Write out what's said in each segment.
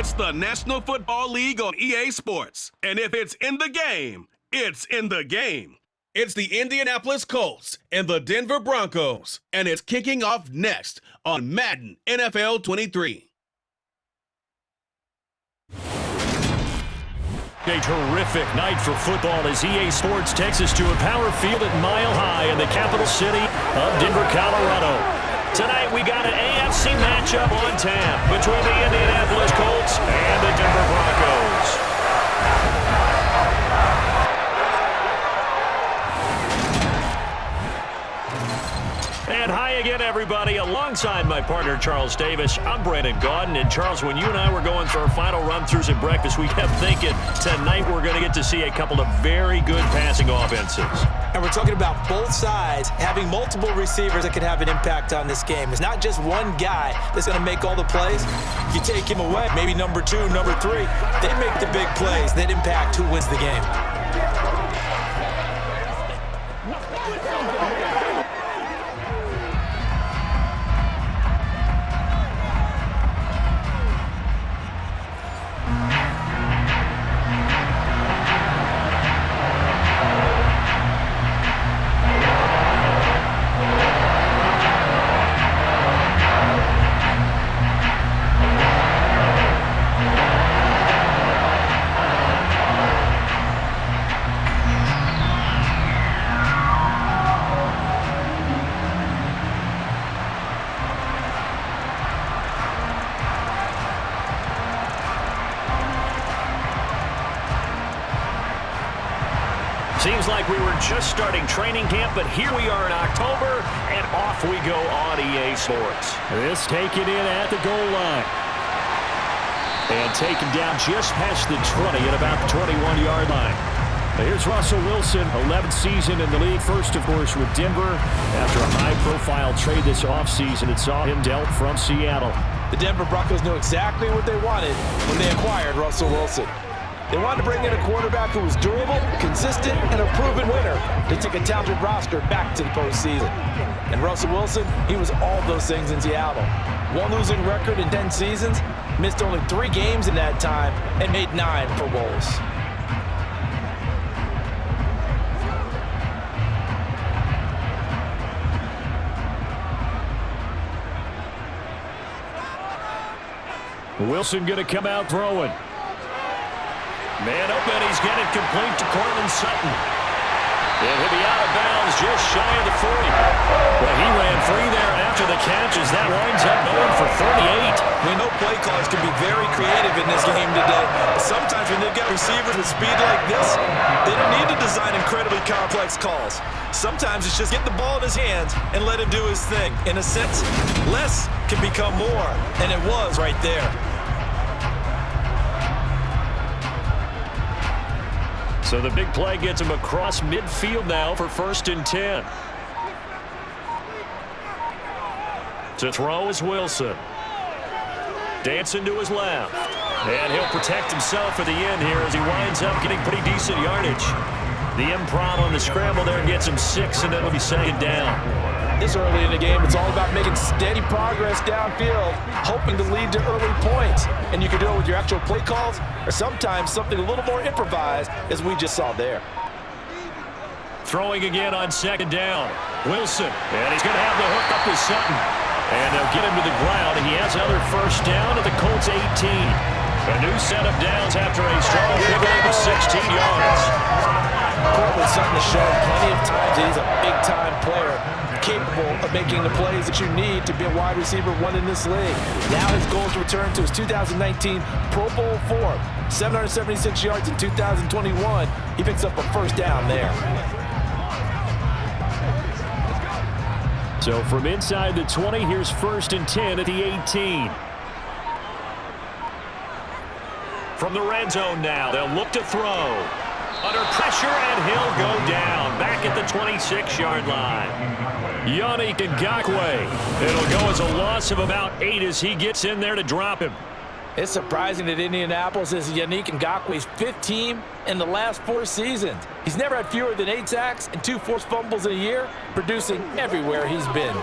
It's the National Football League on EA Sports. And if it's in the game, it's in the game. It's the Indianapolis Colts and the Denver Broncos, and it's kicking off next on Madden NFL 23. A terrific night for football as EA Sports takes us to a power field at Mile High in the capital city of Denver, Colorado. Tonight we got an AFC matchup on tap between the Indianapolis Colts and the Denver Broncos. And hi again, everybody. Alongside my partner, Charles Davis, I'm Brandon Gaudin. And Charles, when you and I were going through our final run-throughs at breakfast, we kept thinking tonight we're going to get to see a couple of very good passing offenses. And we're talking about both sides having multiple receivers that can have an impact on this game. It's not just one guy that's going to make all the plays. You take him away, maybe number 2, number 3, they make the big plays that impact who wins the game. Seems like we were just starting training camp, but here we are in October, and off we go on EA Sports. This taken in at the goal line. And taken down just past the 20 at about the 21-yard line. Here's Russell Wilson, 11th season in the league. First, of course, with Denver after a high-profile trade this offseason. It saw him dealt from Seattle. The Denver Broncos knew exactly what they wanted when they acquired Russell Wilson. They wanted to bring in a quarterback who was durable, consistent, and a proven winner to take a talented roster back to the postseason. And Russell Wilson, he was all those things in Seattle. One losing record in 10 seasons, missed only 3 games in that time, and made 9 Pro Bowls. Wilson going to come out throwing. Man open, he's got it complete to Cortland Sutton. And he'll be out of bounds just shy of the 40. Well, he ran free there after the catch as that winds up going for 38. We know play callers can be very creative in this game today. But sometimes when they've got receivers with speed like this, they don't need to design incredibly complex calls. Sometimes it's just get the ball in his hands and let him do his thing. In a sense, less can become more, and it was right there. So the big play gets him across midfield now for 1st and 10. To throw is Wilson. Dancing to his left. And he'll protect himself at the end here as he winds up getting pretty decent yardage. The improv on the scramble there gets him 6, and it'll be 2nd down. This early in the game, it's all about making steady progress downfield, hoping to lead to early points. And you can do it with your actual play calls or sometimes something a little more improvised, as we just saw there. Throwing again on 2nd down. Wilson, and he's going to have the hook up to Sutton. And they'll get him to the ground, and he has another 1st down at the Colts 18. A new set of downs after a strong pickup of 16 yards. Cortland Sutton has shown plenty of times that he's a big-time player, capable of making the plays that you need to be a wide receiver 1 in this league. Now his goal is to return to his 2019 Pro Bowl form. 776 yards in 2021. He picks up a 1st down there. So from inside the 20, here's 1st and 10 at the 18. From the red zone now, they'll look to throw. Under pressure, and he'll go down. Back at the 26-yard line. Yannick Ngakoue. It'll go as a loss of about 8 as he gets in there to drop him. It's surprising that Indianapolis is Yannick Ngakoue's 5th team in the last 4 seasons. He's never had fewer than 8 sacks and 2 forced fumbles in a year, producing everywhere he's been.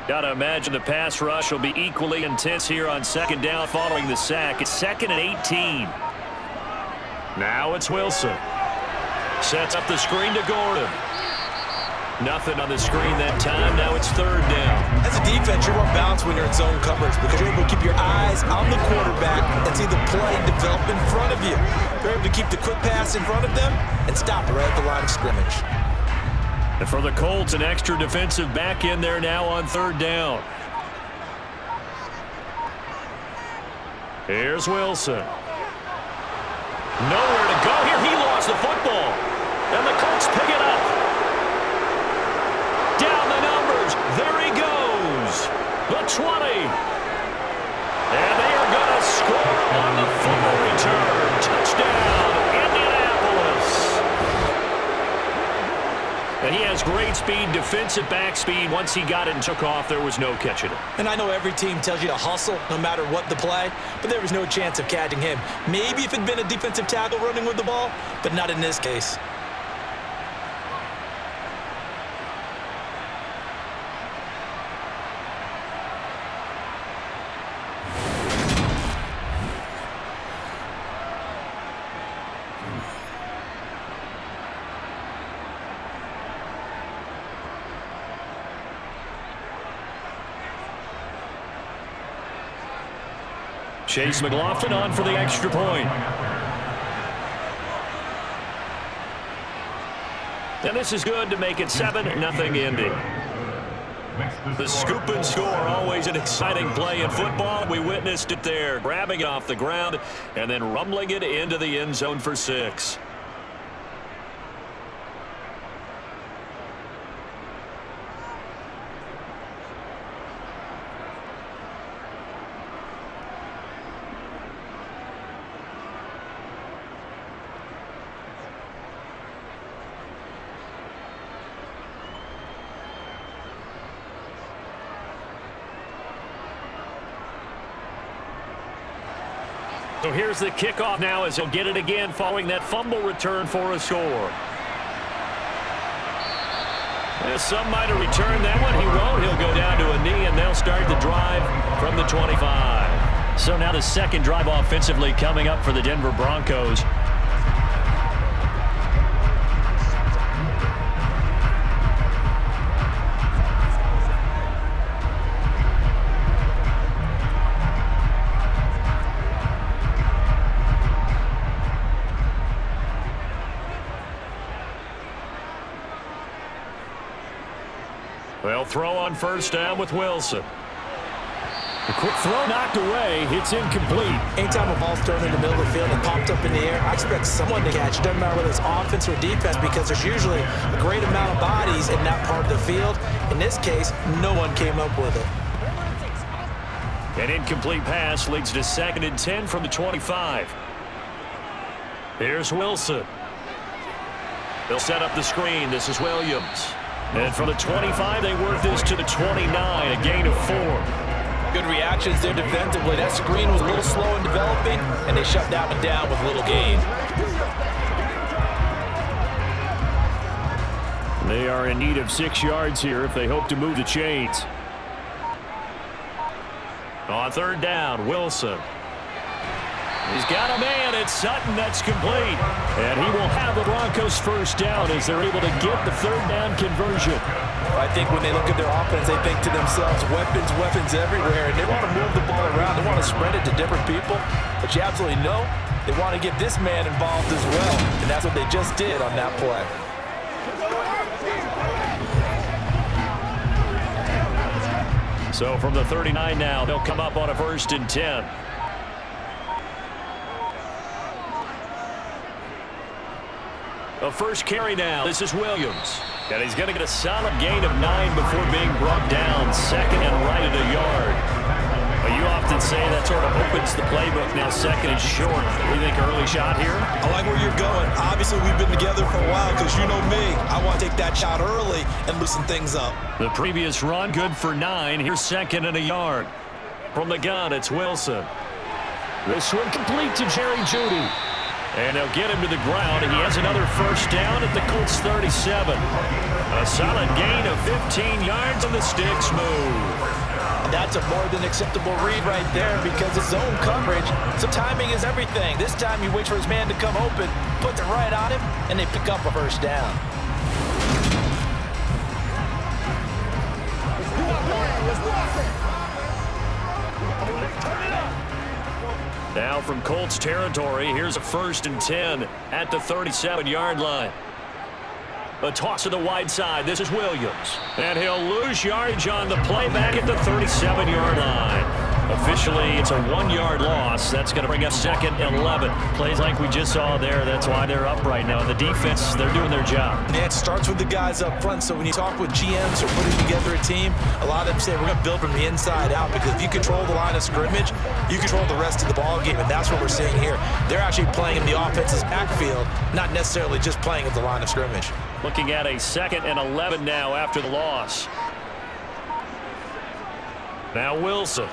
Got to imagine the pass rush will be equally intense here on second down following the sack. It's 2nd and 18. Now it's Wilson. Sets up the screen to Gordon. Nothing on the screen that time. Now it's 3rd down. As a defense, you're more balanced when you're in zone coverage because you're able to keep your eyes on the quarterback and see the play develop in front of you. You're able to keep the quick pass in front of them and stop it right at the line of scrimmage. And for the Colts, an extra defensive back in there now on 3rd down. Here's Wilson. Nowhere to go here. He lost the football. And the Colts pick it up. Down the numbers. There he goes. The 20. And they are going to score on the fumble return. Touchdown, Indianapolis. And he has great speed, defensive back speed. Once he got it and took off, there was no catching it. And I know every team tells you to hustle no matter what the play, but there was no chance of catching him. Maybe if it had been a defensive tackle running with the ball, but not in this case. Chase McLaughlin on for the extra point. And this is good to make it 7-0 Indy. The scoop and score, always an exciting play in football. We witnessed it there, grabbing it off the ground and then rumbling it into the end zone for 6. So here's the kickoff now as he'll get it again following that fumble return for a score. As some might have returned that one, he won't. He'll go down to a knee, and they'll start the drive from the 25. So now the second drive offensively coming up for the Denver Broncos. They'll throw on first down with Wilson. The quick throw knocked away. It's incomplete. Anytime a ball's thrown in the middle of the field and popped up in the air, I expect someone to catch. It doesn't matter whether it's offense or defense because there's usually a great amount of bodies in that part of the field. In this case, no one came up with it. An incomplete pass leads to 2nd and 10 from the 25. Here's Wilson. They'll set up the screen. This is Williams. And from the 25, they work this to the 29, a gain of 4. Good reactions there defensively. That screen was a little slow in developing, and they shut that one down with little gain. They are in need of 6 yards here if they hope to move the chains. On 3rd down, Wilson. He's got a man. It's Sutton. That's complete. And he will have the Broncos first down as they're able to get the 3rd down conversion. I think when they look at their offense, they think to themselves, weapons everywhere. And they want to move the ball around. They want to spread it to different people. But you absolutely know they want to get this man involved as well. And that's what they just did on that play. So from the 39 now, they'll come up on a 1st and 10. A first carry now. This is Williams. And he's going to get a solid gain of 9 before being brought down. 2nd and right at a yard. Well, you often say that sort of opens the playbook. Now 2nd and short. What do you think, early shot here? I like where you're going. Obviously, we've been together for a while because you know me. I want to take that shot early and loosen things up. The previous run, good for 9. Here's 2nd and a yard. From the gun, it's Wilson. This one complete to Jerry Jeudy. And they'll get him to the ground. He has another first down at the Colts 37. A solid gain of 15 yards on the sticks move. That's a more than acceptable read right there because it's zone coverage, so timing is everything. This time he waits for his man to come open, puts it right on him, and they pick up a first down. Now from Colts territory, here's a 1st and 10 at the 37-yard line. A toss to the wide side. This is Williams. And he'll lose yardage on the play back at the 37-yard line. Officially, it's a 1-yard loss. That's going to bring up 2nd and 11. Plays like we just saw there. That's why they're up right now. The defense, they're doing their job. Yeah, it starts with the guys up front. So when you talk with GMs or putting together a team, a lot of them say we're going to build from the inside out because if you control the line of scrimmage, you control the rest of the ball game, and that's what we're seeing here. They're actually playing in the offense's backfield, not necessarily just playing at the line of scrimmage. Looking at a 2nd and 11 now after the loss. Now Wilson.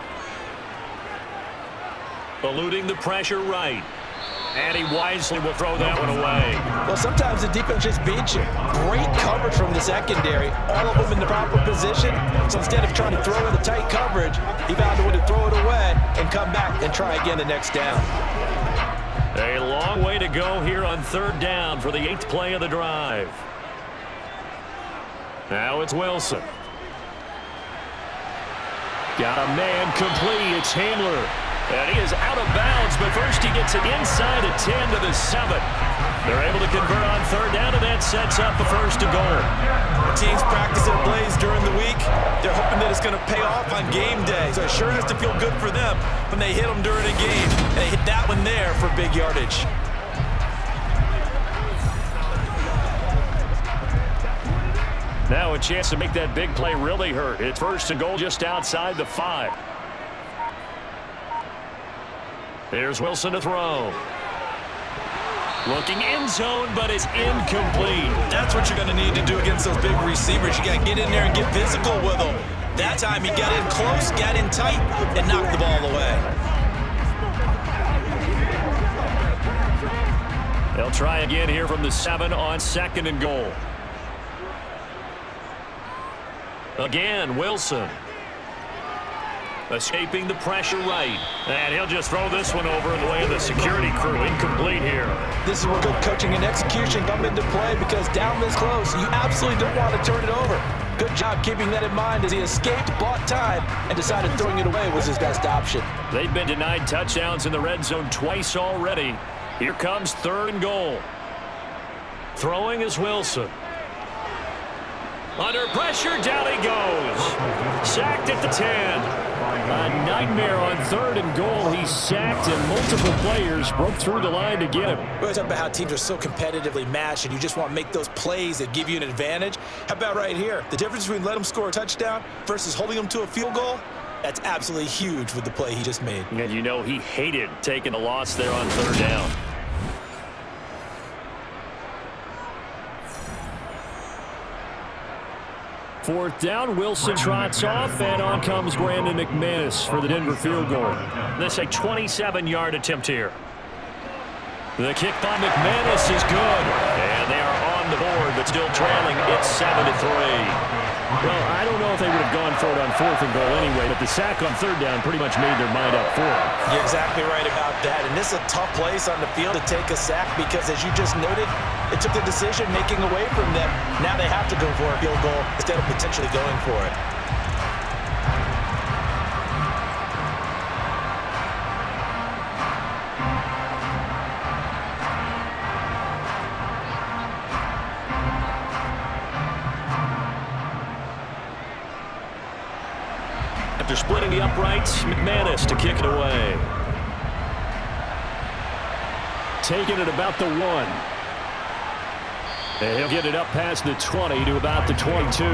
Eluding the pressure right. And he wisely will throw that one away. Well, sometimes the defense just beats you. Great coverage from the secondary. All of them in the proper position. So instead of trying to throw in the tight coverage, he found a way to throw it away and come back and try again the next down. A long way to go here on 3rd down for the 8th play of the drive. Now it's Wilson. Got a man complete. It's Handler. And he is out of bounds, but first he gets it inside the 10 to the 7. They're able to convert on 3rd down, and that sets up the 1st and goal. Teams practice their plays during the week. They're hoping that it's going to pay off on game day. So it sure has to feel good for them when they hit them during a game. And they hit that one there for big yardage. Now a chance to make that big play really hurt. It's 1st and goal just outside the 5. Here's Wilson to throw. Looking end zone, but it's incomplete. That's what you're going to need to do against those big receivers. You got to get in there and get physical with them. That time he got in close, got in tight, and knocked the ball away. They'll try again here from the 7 on 2nd and goal. Again, Wilson. Escaping the pressure right. And he'll just throw this one over in the way of the security crew. Incomplete here. This is where good coaching and execution come into play because down this close, you absolutely don't want to turn it over. Good job keeping that in mind as he escaped, bought time, and decided throwing it away was his best option. They've been denied touchdowns in the red zone twice already. Here comes 3rd and goal. Throwing is Wilson. Under pressure, down he goes. Sacked at the 10. A nightmare on 3rd and goal. He's sacked, and multiple players broke through the line to get him. We always talk about how teams are so competitively matched, and you just want to make those plays that give you an advantage. How about right here? The difference between letting them score a touchdown versus holding them to a field goal, that's absolutely huge with the play he just made. And you know he hated taking a loss there on 3rd down. Fourth down, Wilson trots off, and on comes Brandon McManus for the Denver field goal. This a 27-yard attempt here. The kick by McManus is good, and they are on the board, but still trailing. It's 7-3. Well, I don't know if they would have gone for it on 4th and goal anyway, but the sack on 3rd down pretty much made their mind up for it. You're exactly right about that, and this is a tough place on the field to take a sack because, as you just noted, it took the decision making away from them. Now they have to go for a field goal instead of potentially going for it. After splitting the uprights, McManus to kick it away. Taking it about the 1. And he'll get it up past the 20 to about the 22.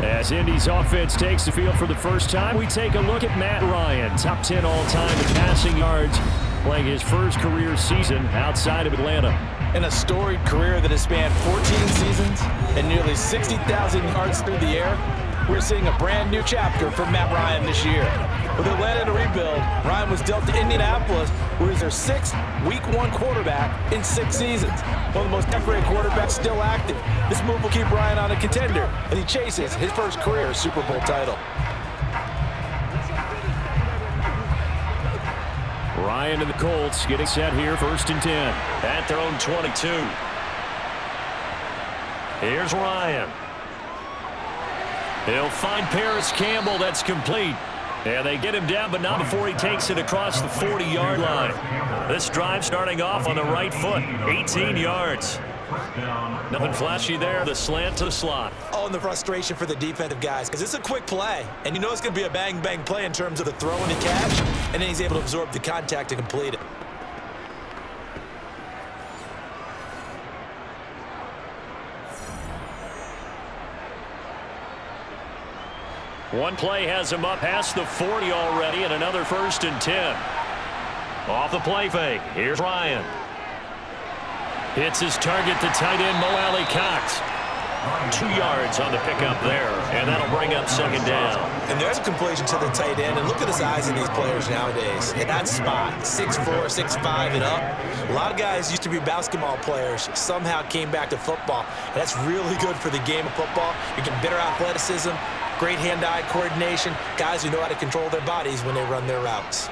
As Indy's offense takes the field for the first time, we take a look at Matt Ryan, top 10 all-time in passing yards, playing his first career season outside of Atlanta. In a storied career that has spanned 14 seasons and nearly 60,000 yards through the air, we're seeing a brand new chapter for Matt Ryan this year. With Atlanta in a rebuild, Ryan was dealt to Indianapolis, who is their 6th Week 1 quarterback in 6 seasons. One of the most decorated quarterbacks still active. This move will keep Ryan on a contender as he chases his first career Super Bowl title. Ryan and the Colts getting set here, 1st and 10. At their own 22. Here's Ryan. He'll find Paris Campbell. That's complete. And they get him down, but not before he takes it across the 40-yard line. This drive starting off on the right foot, 18 yards. Nothing flashy there, the slant to the slot. Oh, and the frustration for the defensive guys, because it's a quick play, and you know it's going to be a bang-bang play in terms of the throw and the catch, and then he's able to absorb the contact to complete it. One play has him up past the 40 already, and another 1st and 10. Off the play fake, here's Ryan. Hits his target, the tight end, Mo Alley Cox. 2 yards on the pickup there, and that'll bring up 2nd down. And there's a completion to the tight end, and look at the size of these players nowadays. In that spot, 6'4", 6'5", and up. A lot of guys used to be basketball players, somehow came back to football. And that's really good for the game of football. You get better athleticism, great hand-eye coordination, guys who know how to control their bodies when they run their routes.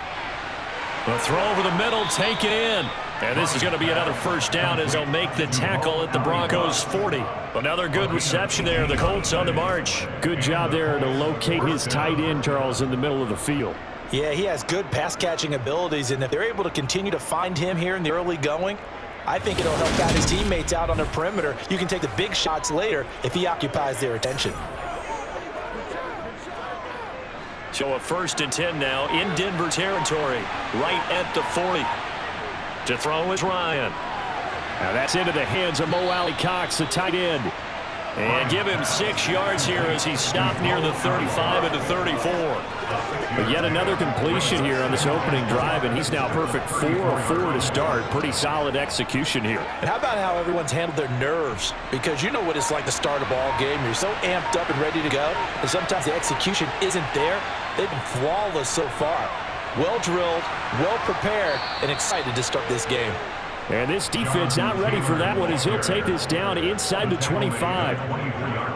The throw over the middle, take it in. And this is going to be another 1st down as they'll make the tackle at the Broncos' 40. Another good reception there. The Colts on the march. Good job there to locate his tight end, Charles, in the middle of the field. Yeah, he has good pass-catching abilities, and if they're able to continue to find him here in the early going, I think it'll help out his teammates out on the perimeter. You can take the big shots later if he occupies their attention. So a 1st and 10 now in Denver territory, right at the 40. To throw is Ryan. Now that's into the hands of Mo Alley Cox, the tight end. And give him 6 yards here as he stopped near the 35 and the 34. But yet another completion here on this opening drive, and he's now perfect 4 of 4 to start. Pretty solid execution here. And how about how everyone's handled their nerves? Because you know what it's like to start a ball game. You're so amped up and ready to go, and sometimes the execution isn't there. They've been flawless so far. Well drilled, well prepared, and excited to start this game. And this defense not ready for that one as he'll take this down inside the 25.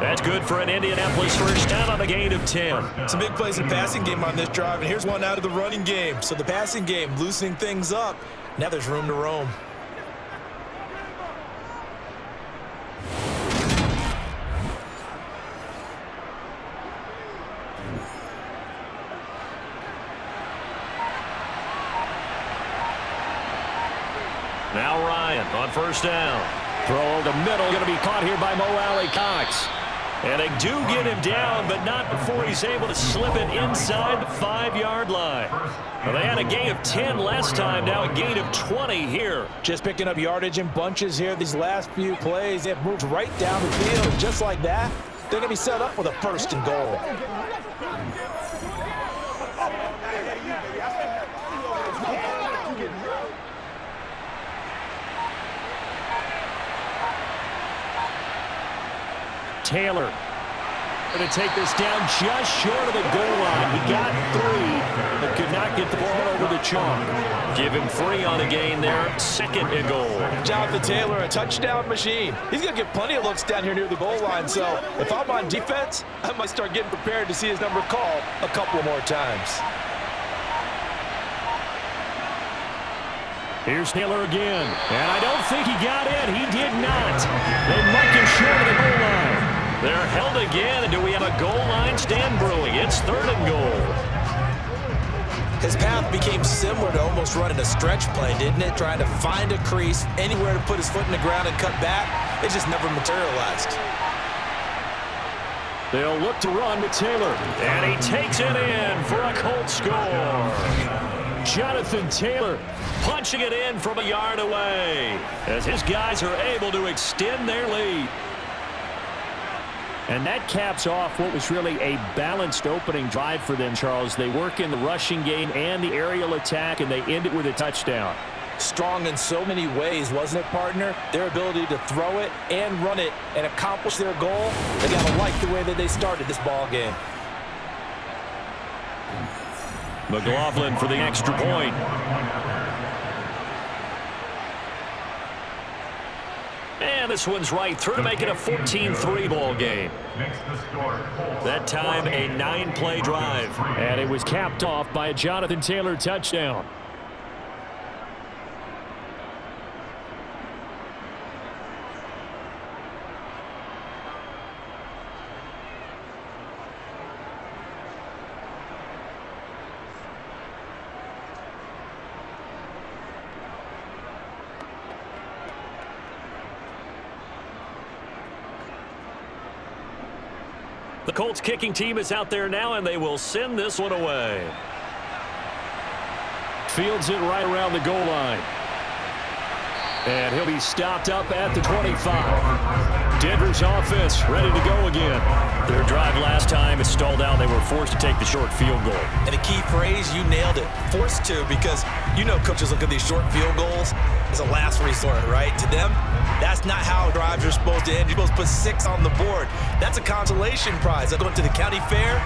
That's good for an Indianapolis 1st down on a gain of 10. Some big plays in the passing game on this drive, and here's one out of the running game. So the passing game loosening things up. Now there's room to roam. Now Ryan on 1st down. Throw over the middle, going to be caught here by Mo Alley Cox. And they do get him down, but not before he's able to slip it inside the 5-yard line. Well, they had a gain of 10 last time, now a gain of 20 here. Just picking up yardage in bunches here. These last few plays, they've moved right down the field. And just like that, they're going to be set up with a 1st and goal. Taylor going to take this down just short of the goal line. He got 3, but could not get the ball over the chalk. Give him 3 on the gain there. 2nd and goal. Jonathan Taylor, a touchdown machine. He's going to get plenty of looks down here near the goal line. So if I'm on defense, I might start getting prepared to see his number called a couple more times. Here's Taylor again. And I don't think he got in. He did not. They mark him short of the goal line. They're held again. And do we have a goal line stand brewing? It's 3rd and goal. His path became similar to almost running a stretch play, didn't it? Trying to find a crease, anywhere to put his foot in the ground and cut back. It just never materialized. They'll look to run with Taylor. And he takes it in for a Colts score. Jonathan Taylor punching it in from a yard away as his guys are able to extend their lead. And that caps off what was really a balanced opening drive for them, Charles. They work in the rushing game and the aerial attack, and they end it with a touchdown. Strong in so many ways, wasn't it, partner? Their ability to throw it and run it and accomplish their goal. They got to like the way that they started this ball game. McLaughlin for the extra point. And this one's right through to make it a 14-3 ball game. That time, a 9-play drive. And it was capped off by a Jonathan Taylor touchdown. The Colts kicking team is out there now, and they will send this one away. Fields it right around the goal line. And he'll be stopped up at the 25. Denver's offense ready to go again. Their drive last time is stalled out. They were forced to take the short field goal. And a key phrase, you nailed it. Forced to, because you know coaches look at these short field goals as a last resort, right? To them, that's not how drives are supposed to end. You're supposed to put 6 on the board. That's a consolation prize. Going to the county fair,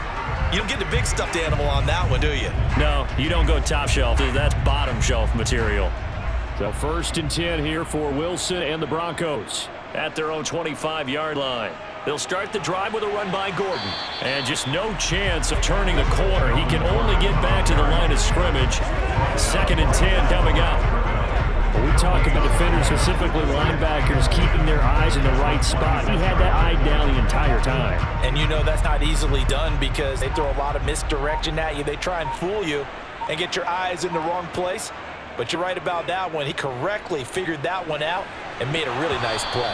you don't get the big stuffed animal on that one, do you? No, you don't go top shelf. That's bottom shelf material. So 1st and 10 here for Wilson and the Broncos at their own 25-yard line. They'll start the drive with a run by Gordon. And just no chance of turning the corner. He can only get back to the line of scrimmage. 2nd and 10 coming up. When we talk about defenders, specifically linebackers, keeping their eyes in the right spot. He had that eye down the entire time. And you know that's not easily done because they throw a lot of misdirection at you. They try and fool you and get your eyes in the wrong place. But you're right about that one. He correctly figured that one out and made a really nice play.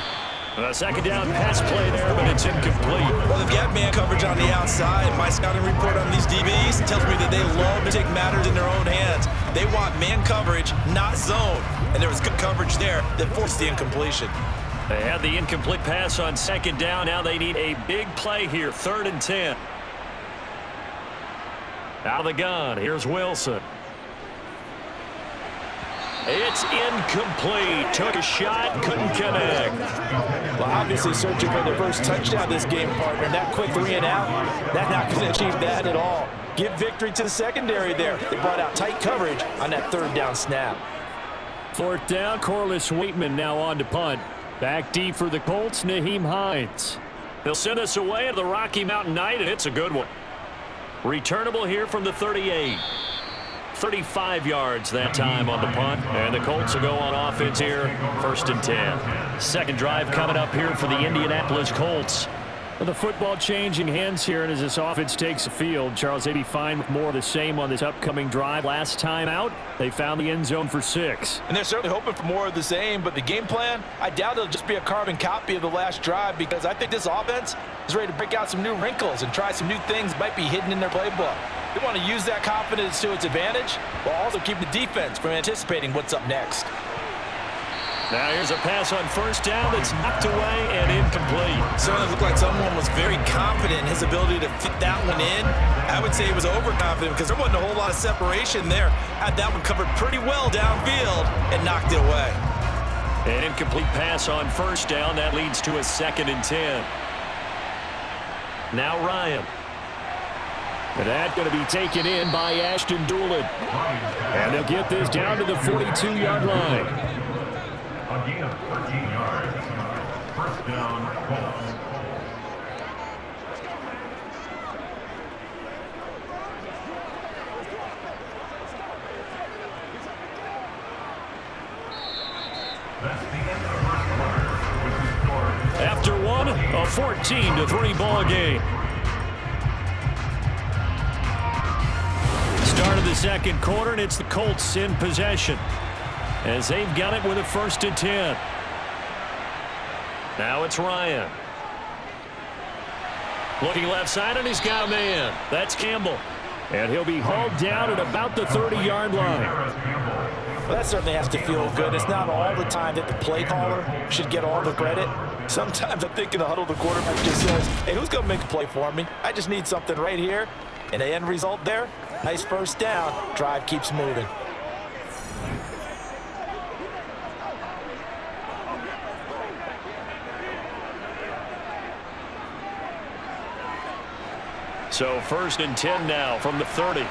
A second down pass play there, but it's incomplete. Well, if you have man coverage on the outside, my scouting report on these DBs tells me that they love to take matters in their own hands. They want man coverage, not zone. And there was good coverage there that forced the incompletion. They had the incomplete pass on 2nd down. Now they need a big play here, 3rd and 10. Out of the gun, here's Wilson. It's incomplete. Took a shot, couldn't connect. Well, obviously searching for their first touchdown this game, partner. That quick 3 and out, that's not going to achieve that at all. Give victory to the secondary there. They brought out tight coverage on that 3rd down snap. 4th down, Corliss Waitman now on to punt. Back deep for the Colts, Naheem Hines. They'll send us away to the Rocky Mountain Night, and it's a good one. Returnable here from the 38. 35 yards that time on the punt, and the Colts will go on offense here, 1st and 10. Second drive coming up here for the Indianapolis Colts. Well, the football changing hands here, and as this offense takes the field, Charles, they'd be fine with more of the same on this upcoming drive. Last time out, they found the end zone for 6. And they're certainly hoping for more of the same, but the game plan, I doubt it'll just be a carbon copy of the last drive because I think this offense is ready to break out some new wrinkles and try some new things that might be hidden in their playbook. They want to use that confidence to its advantage while also keep the defense from anticipating what's up next. Now here's a pass on 1st down that's knocked away and incomplete. Certainly looked like someone was very confident in his ability to fit that one in. I would say he was overconfident because there wasn't a whole lot of separation there. Had that one covered pretty well downfield and knocked it away. An incomplete pass on 1st down. That leads to a 2nd and 10. Now Ryan. And that's going to be taken in by Ashton Doolin. And they'll get this down to the 42-yard line. Again, 13 yards. 1st down, Colts. That's the end of the 1st quarter, with the score. After one, a 14-3 ball game. Start of the 2nd quarter, and it's the Colts in possession as they've got it with a 1st and 10. Now it's Ryan. Looking left side, and he's got a man. That's Campbell. And he'll be hauled down at about the 30-yard line. Well, that certainly has to feel good. It's not all the time that the play caller should get all the credit. Sometimes I think in the huddle, the quarterback just says, hey, who's going to make a play for me? I just need something right here. And the end result there, nice 1st down. Drive keeps moving. So 1st and 10 now from the 30.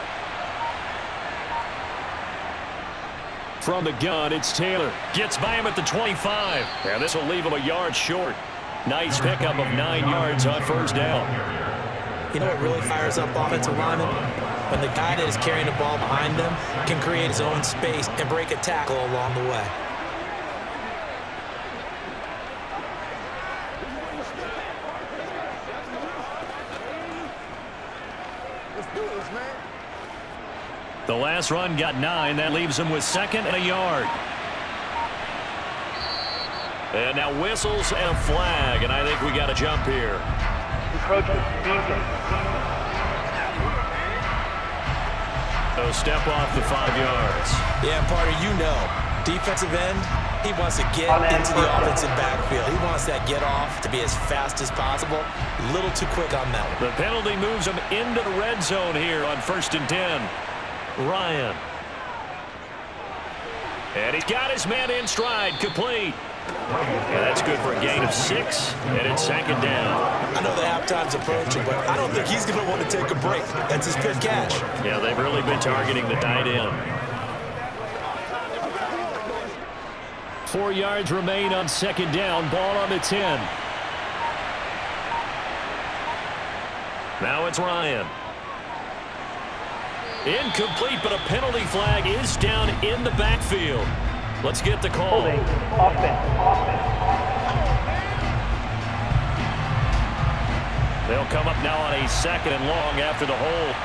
From the gun, it's Taylor. Gets by him at the 25. And this will leave him a yard short. Nice pickup of 9 yards on 1st down. You know what really fires up offensive linemen? When the guy that is carrying the ball behind them can create his own space and break a tackle along the way. The last run got 9. That leaves him with 2nd and a yard. And now whistles and a flag, and I think we got a jump here. So step off the 5 yards. Yeah, Parter, you know, defensive end, he wants to get into the offensive backfield. He wants that get off to be as fast as possible. A little too quick on that one. The penalty moves him into the red zone here on 1st and 10. Ryan. And he's got his man in stride, complete. Yeah, that's good for a gain of 6, and it's 2nd down. I know the halftime's approaching, but I don't think he's going to want to take a break. That's his pick catch. Yeah, they've really been targeting the tight end. 4 yards remain on 2nd down. Ball on the 10. Now it's Ryan. Incomplete, but a penalty flag is down in the backfield. Let's get the call. They'll come up now on a 2nd and long after the hold.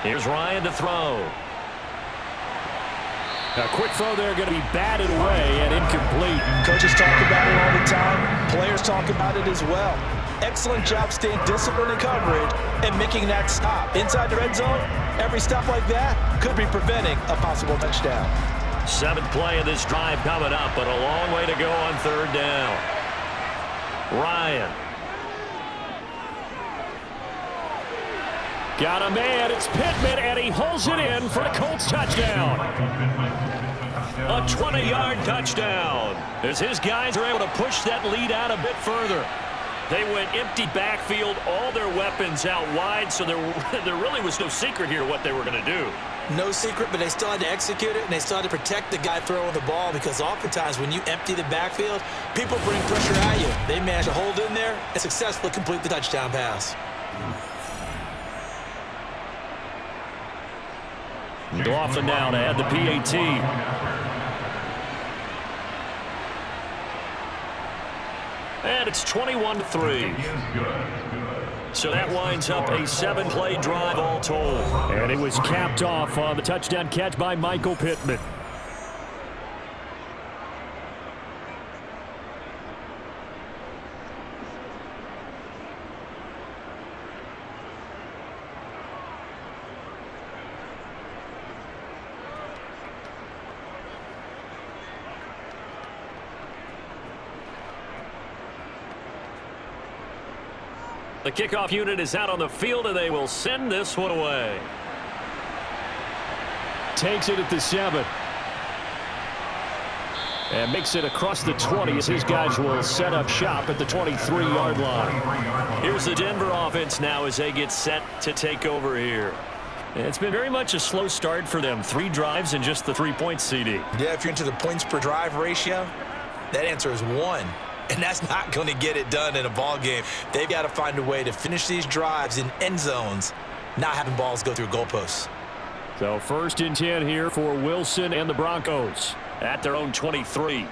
Here's Ryan to throw. A quick throw there going to be batted away and incomplete. Coaches talk about it all the time. Players talk about it as well. Excellent job staying disciplined in coverage and making that stop. Inside the red zone, every stop like that could be preventing a possible touchdown. 7th play of this drive coming up, but a long way to go on 3rd down. Ryan. Got a man, it's Pittman, and he holds it in for the Colts touchdown. A 20-yard touchdown as his guys are able to push that lead out a bit further. They went empty backfield, all their weapons out wide, so there really was no secret here what they were going to do. No secret, but they still had to execute it, and they still had to protect the guy throwing the ball, because oftentimes when you empty the backfield, people bring pressure at you. They managed to hold in there and successfully complete the touchdown pass. McLaughlin now to add the PAT. And it's 21-3. So that winds up a 7-play drive all told. And it was capped off on the touchdown catch by Michael Pittman. The kickoff unit is out on the field, and they will send this one away. Takes it at the 7. And makes it across the 20 as his guys will set up shop at the 23-yard line. Here's the Denver offense now as they get set to take over here. And it's been very much a slow start for them. 3 drives and just the 3 points, CD. Yeah, if you're into the points per drive ratio, that answer is 1. And that's not going to get it done in a ball game. They've got to find a way to finish these drives in end zones, not having balls go through goalposts. So 1st and 10 here for Wilson and the Broncos at their own 23.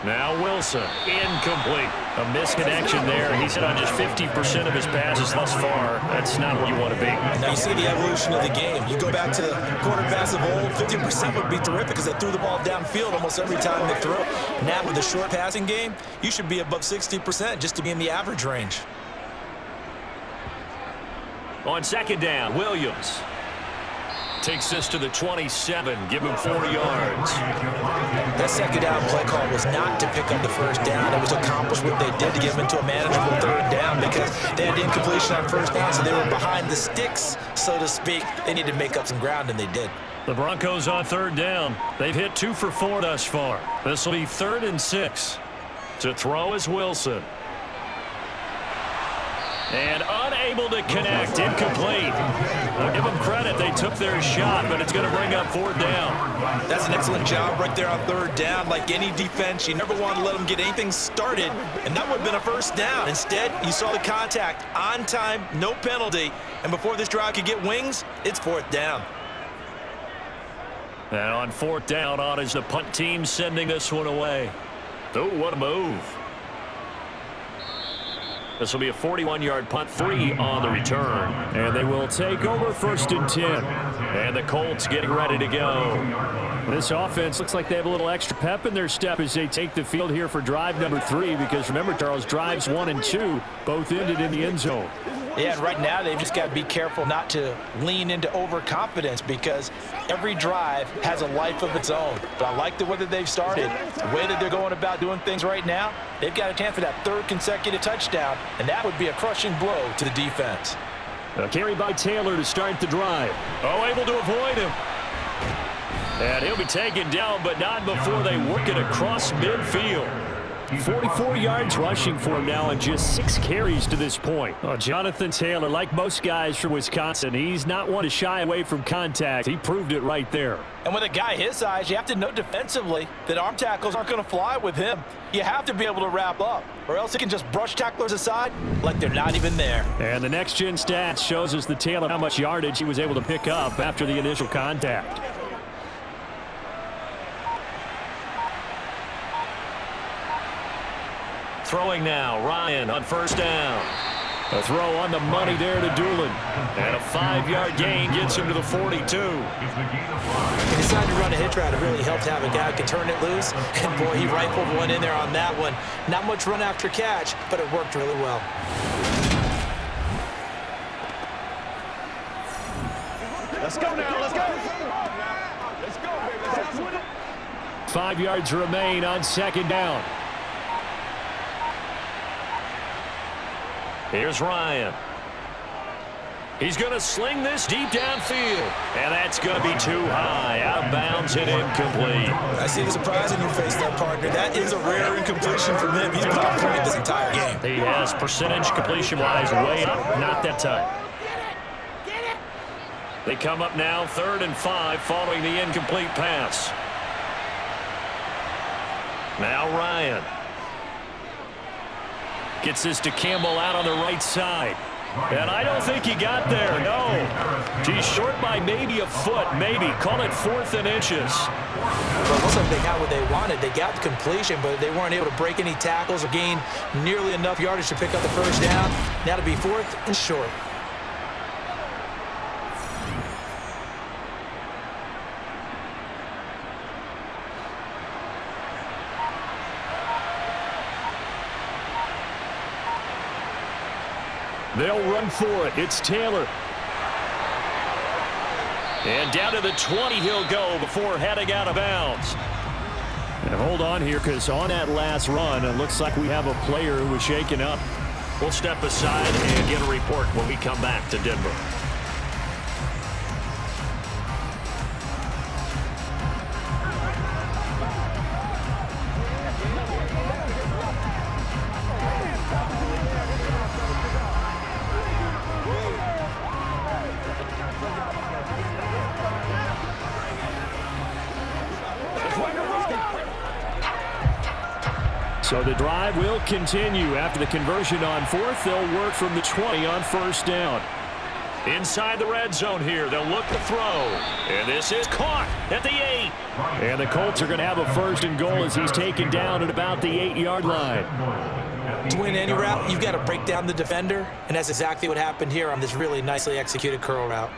Now Wilson, incomplete. A misconnection there. He's hit on just 50% of his passes thus far. That's not where you want to be. Now you see the evolution of the game. You go back to the quarterbacks of old, 50% would be terrific because they threw the ball downfield almost every time they threw it. Now with the short passing game, you should be above 60% just to be in the average range. On 2nd down, Williams takes this to the 27, give him 4 yards. That 2nd down play call was not to pick up the 1st down. It was to accomplish what they did to get them into a manageable 3rd down because they had incompletion on 1st down, so they were behind the sticks, so to speak. They needed to make up some ground, and they did. The Broncos on 3rd down. They've hit 2 for 4 thus far. This will be 3rd and 6. To throw is Wilson. And unable unable to connect. Incomplete. I'll give them credit. They took their shot, but it's going to bring up 4th down. That's an excellent job right there on 3rd down. Like any defense, you never want to let them get anything started, and that would have been a 1st down. Instead, you saw the contact on time, no penalty, and before this drive could get wings, it's 4th down. And on 4th down, on is the punt team sending this one away. Oh, what a move. This will be a 41-yard punt, 3 on the return. And they will take over 1st and 10. And the Colts getting ready to go. This offense looks like they have a little extra pep in their step as they take the field here for drive number 3, because remember, Charles, drives 1 and 2 both ended in the end zone. Yeah, and right now they've just got to be careful not to lean into overconfidence, because every drive has a life of its own. But I like the way that they've started. The way that they're going about doing things right now, they've got a chance for that 3rd consecutive touchdown, and that would be a crushing blow to the defense. A carry by Taylor to start the drive. Oh, able to avoid him. And he'll be taken down, but not before they work it across midfield. 44 yards rushing for him now and just 6 carries to this point. Oh, Jonathan Taylor, like most guys from Wisconsin, he's not one to shy away from contact. He proved it right there. And with a guy his size, you have to know defensively that arm tackles aren't going to fly with him. You have to be able to wrap up, or else he can just brush tacklers aside like they're not even there. And the next-gen stats shows us the Taylor how much yardage he was able to pick up after the initial contact. Throwing now, Ryan on 1st down. A throw on the money there to Doolin. And a 5-yard gain gets him to the 42. He decided to run a hitch route. It really helped have a guy who can turn it loose. And boy, he rifled one in there on that one. Not much run after catch, but it worked really well. Let's go now, let's go. Let's go, baby. 5 yards remain on 2nd down. Here's Ryan. He's going to sling this deep downfield. And that's going to be too high. Out of bounds and incomplete. I see the surprise in your face there, partner. That is a rare incompletion from him. He's been on point this entire game. He has percentage completion-wise way up. Not that time. They come up now 3rd and 5 following the incomplete pass. Now Ryan. Gets this to Campbell out on the right side. And I don't think he got there, no. He's short by maybe a foot, maybe. Call it 4th and inches. Well, it looks like they got what they wanted. They got the completion, but they weren't able to break any tackles or gain nearly enough yardage to pick up the 1st down. Now to be 4th and short. They'll run for it. It's Taylor. And down to the 20 he'll go before heading out of bounds. And hold on here, because on that last run, it looks like we have a player who was shaken up. We'll step aside and get a report when we come back to Denver. So the drive will continue. After the conversion on 4th, they'll work from the 20 on 1st down. Inside the red zone here, they'll look to throw. And this is caught at the 8. And the Colts are going to have a 1st and goal as he's taken down at about the 8-yard line. To win any route, you've got to break down the defender, and that's exactly what happened here on this really nicely executed curl route.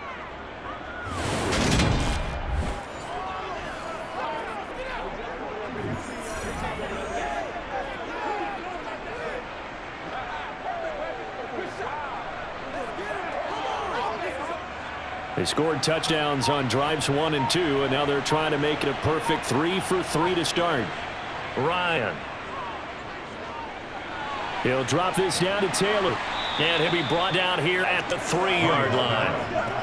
They scored touchdowns on drives 1 and 2, and now they're trying to make it a perfect 3 for 3 to start. Ryan. He'll drop this down to Taylor. And he'll be brought down here at the 3-yard line.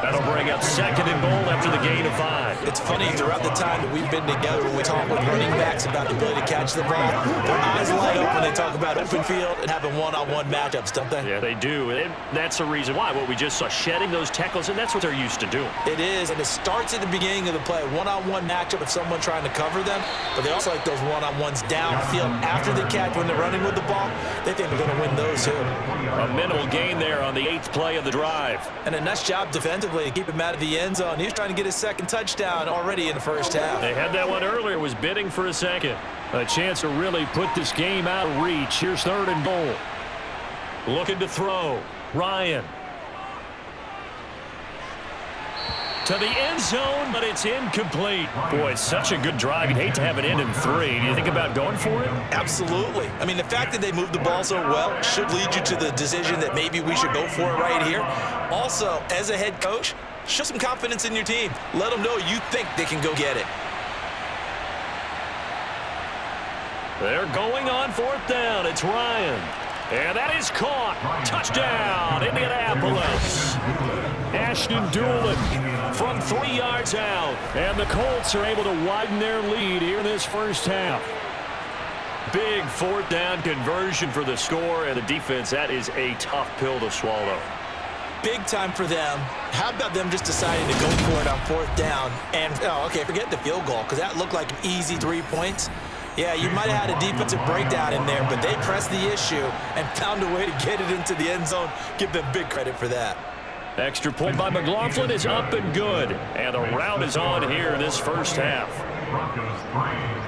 That'll bring up 2nd and goal after the gain of 5. It's funny, throughout the time that we've been together, when we talk with running backs about the ability to catch the ball, their eyes light up when they talk about open field and having one-on-one matchups, don't they? Yeah, they do. And that's the reason why. What we just saw, shedding those tackles, and that's what they're used to doing. It is, and it starts at the beginning of the play. One-on-one matchup of someone trying to cover them, but they also like those one-on-ones downfield after the catch when they're running with the ball. They think they're going to win those, too. A minimal gain there on the 8th play of the drive. And a nice job defensively to keep him out of the end zone. He was trying to get his 2nd touchdown already in the first half. They had that one earlier, was bidding for a 2nd. A chance to really put this game out of reach. Here's 3rd and goal. Looking to throw. Ryan. To the end zone, but it's incomplete. Boy, it's such a good drive. You'd hate to have it end in 3. Do you think about going for it? Absolutely. I mean, the fact that they moved the ball so well should lead you to the decision that maybe we should go for it right here. Also, as a head coach, show some confidence in your team. Let them know you think they can go get it. They're going on 4th down. It's Ryan. And that is caught. Touchdown, Indianapolis. Ashton Doolin from 3 yards out. And the Colts are able to widen their lead here in this first half. Big 4th down conversion for the score, and the defense, that is a tough pill to swallow. Big time for them. How about them just deciding to go for it on 4th down? And, forget the field goal, because that looked like an easy 3 points. Yeah, you might have had a defensive breakdown in there, but they pressed the issue and found a way to get it into the end zone. Give them big credit for that. Extra point by McLaughlin is up and good. And the rout is on here in this first half. Broncos 3.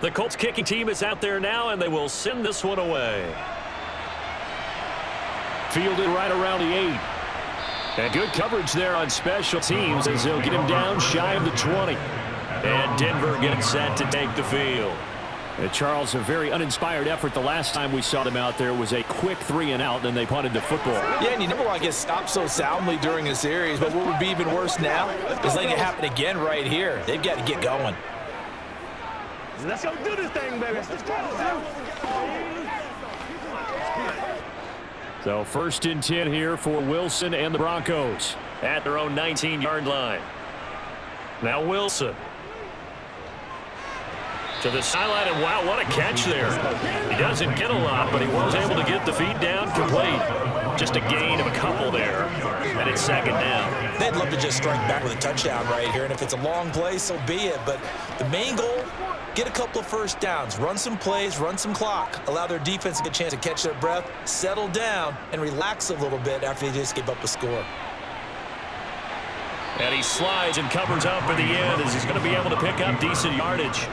The Colts kicking team is out there now, and they will send this one away. Fielded right around the 8. And good coverage there on special teams as they'll get him down shy of the 20. And Denver getting set to take the field. Charles, a very uninspired effort. The last time we saw them out there was a quick 3 and out, and then they punted the football. Yeah, and you never want to get stopped so soundly during a series, but what would be even worse now is letting it happen again right here. They've got to get going. Let's go do this thing, baby. So 1st and 10 here for Wilson and the Broncos at their own 19-yard line. Now Wilson. To the sideline, and wow, what a catch there. He doesn't get a lot, but he was able to get the feet down complete. Just a gain of a couple there, and it's 2nd down. They'd love to just strike back with a touchdown right here, and if it's a long play, so be it. But the main goal, get a couple of 1st downs, run some plays, run some clock, allow their defense to get a chance to catch their breath, settle down, and relax a little bit after they just give up a score. And he slides and covers up at the end as he's going to be able to pick up decent yardage.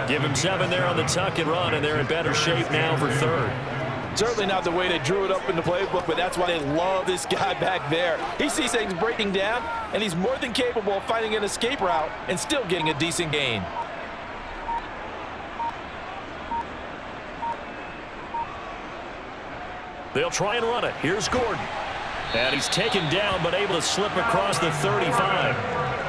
Give him 7 there on the tuck and run, and they're in better shape now for 3rd. Certainly not the way they drew it up in the playbook, but that's why they love this guy back there. He sees things breaking down, and he's more than capable of finding an escape route and still getting a decent gain. They'll try and run it. Here's Gordon. And he's taken down, but able to slip across the 35.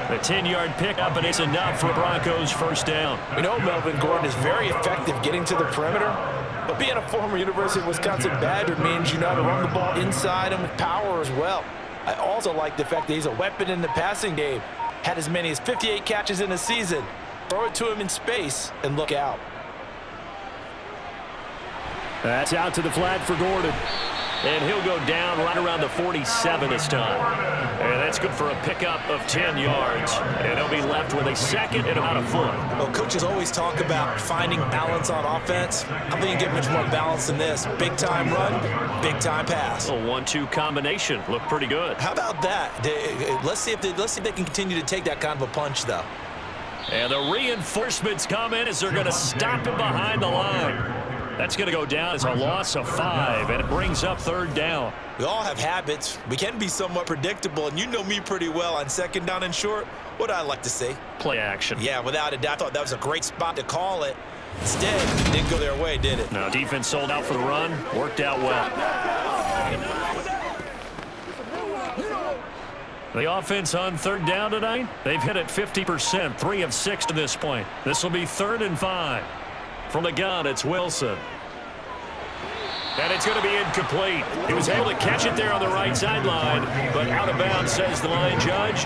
A 10-yard pickup, and it's enough for Broncos 1st down. We know Melvin Gordon is very effective getting to the perimeter, but being a former University of Wisconsin Badger means you know how to run the ball inside and with power as well. I also like the fact that he's a weapon in the passing game. Had as many as 58 catches in a season. Throw it to him in space and look out. That's out to the flat for Gordon. And he'll go down right around the 47 this time. And that's good for a pickup of 10 yards. And he'll be left with a 2nd and about a foot. Well, coaches always talk about finding balance on offense. I don't think you get much more balance than this. Big-time run, big-time pass. A 1-2 combination. Looked pretty good. How about that? Let's see if they can continue to take that kind of a punch, though. And the reinforcements come in as they're going to stop him behind the line. That's going to go down as a loss of 5, and it brings up 3rd down. We all have habits. We can be somewhat predictable, and you know me pretty well on 2nd down and short. What do I like to say? Play action. Yeah, without a doubt. I thought that was a great spot to call it. Instead, it didn't go their way, did it? No, defense sold out for the run. Worked out well. The offense on 3rd down tonight, they've hit it 50%, 3 of 6 to this point. This will be 3rd and 5. From the gun, it's Wilson. And it's going to be incomplete. He was able to catch it there on the right sideline, but out of bounds, says the line judge.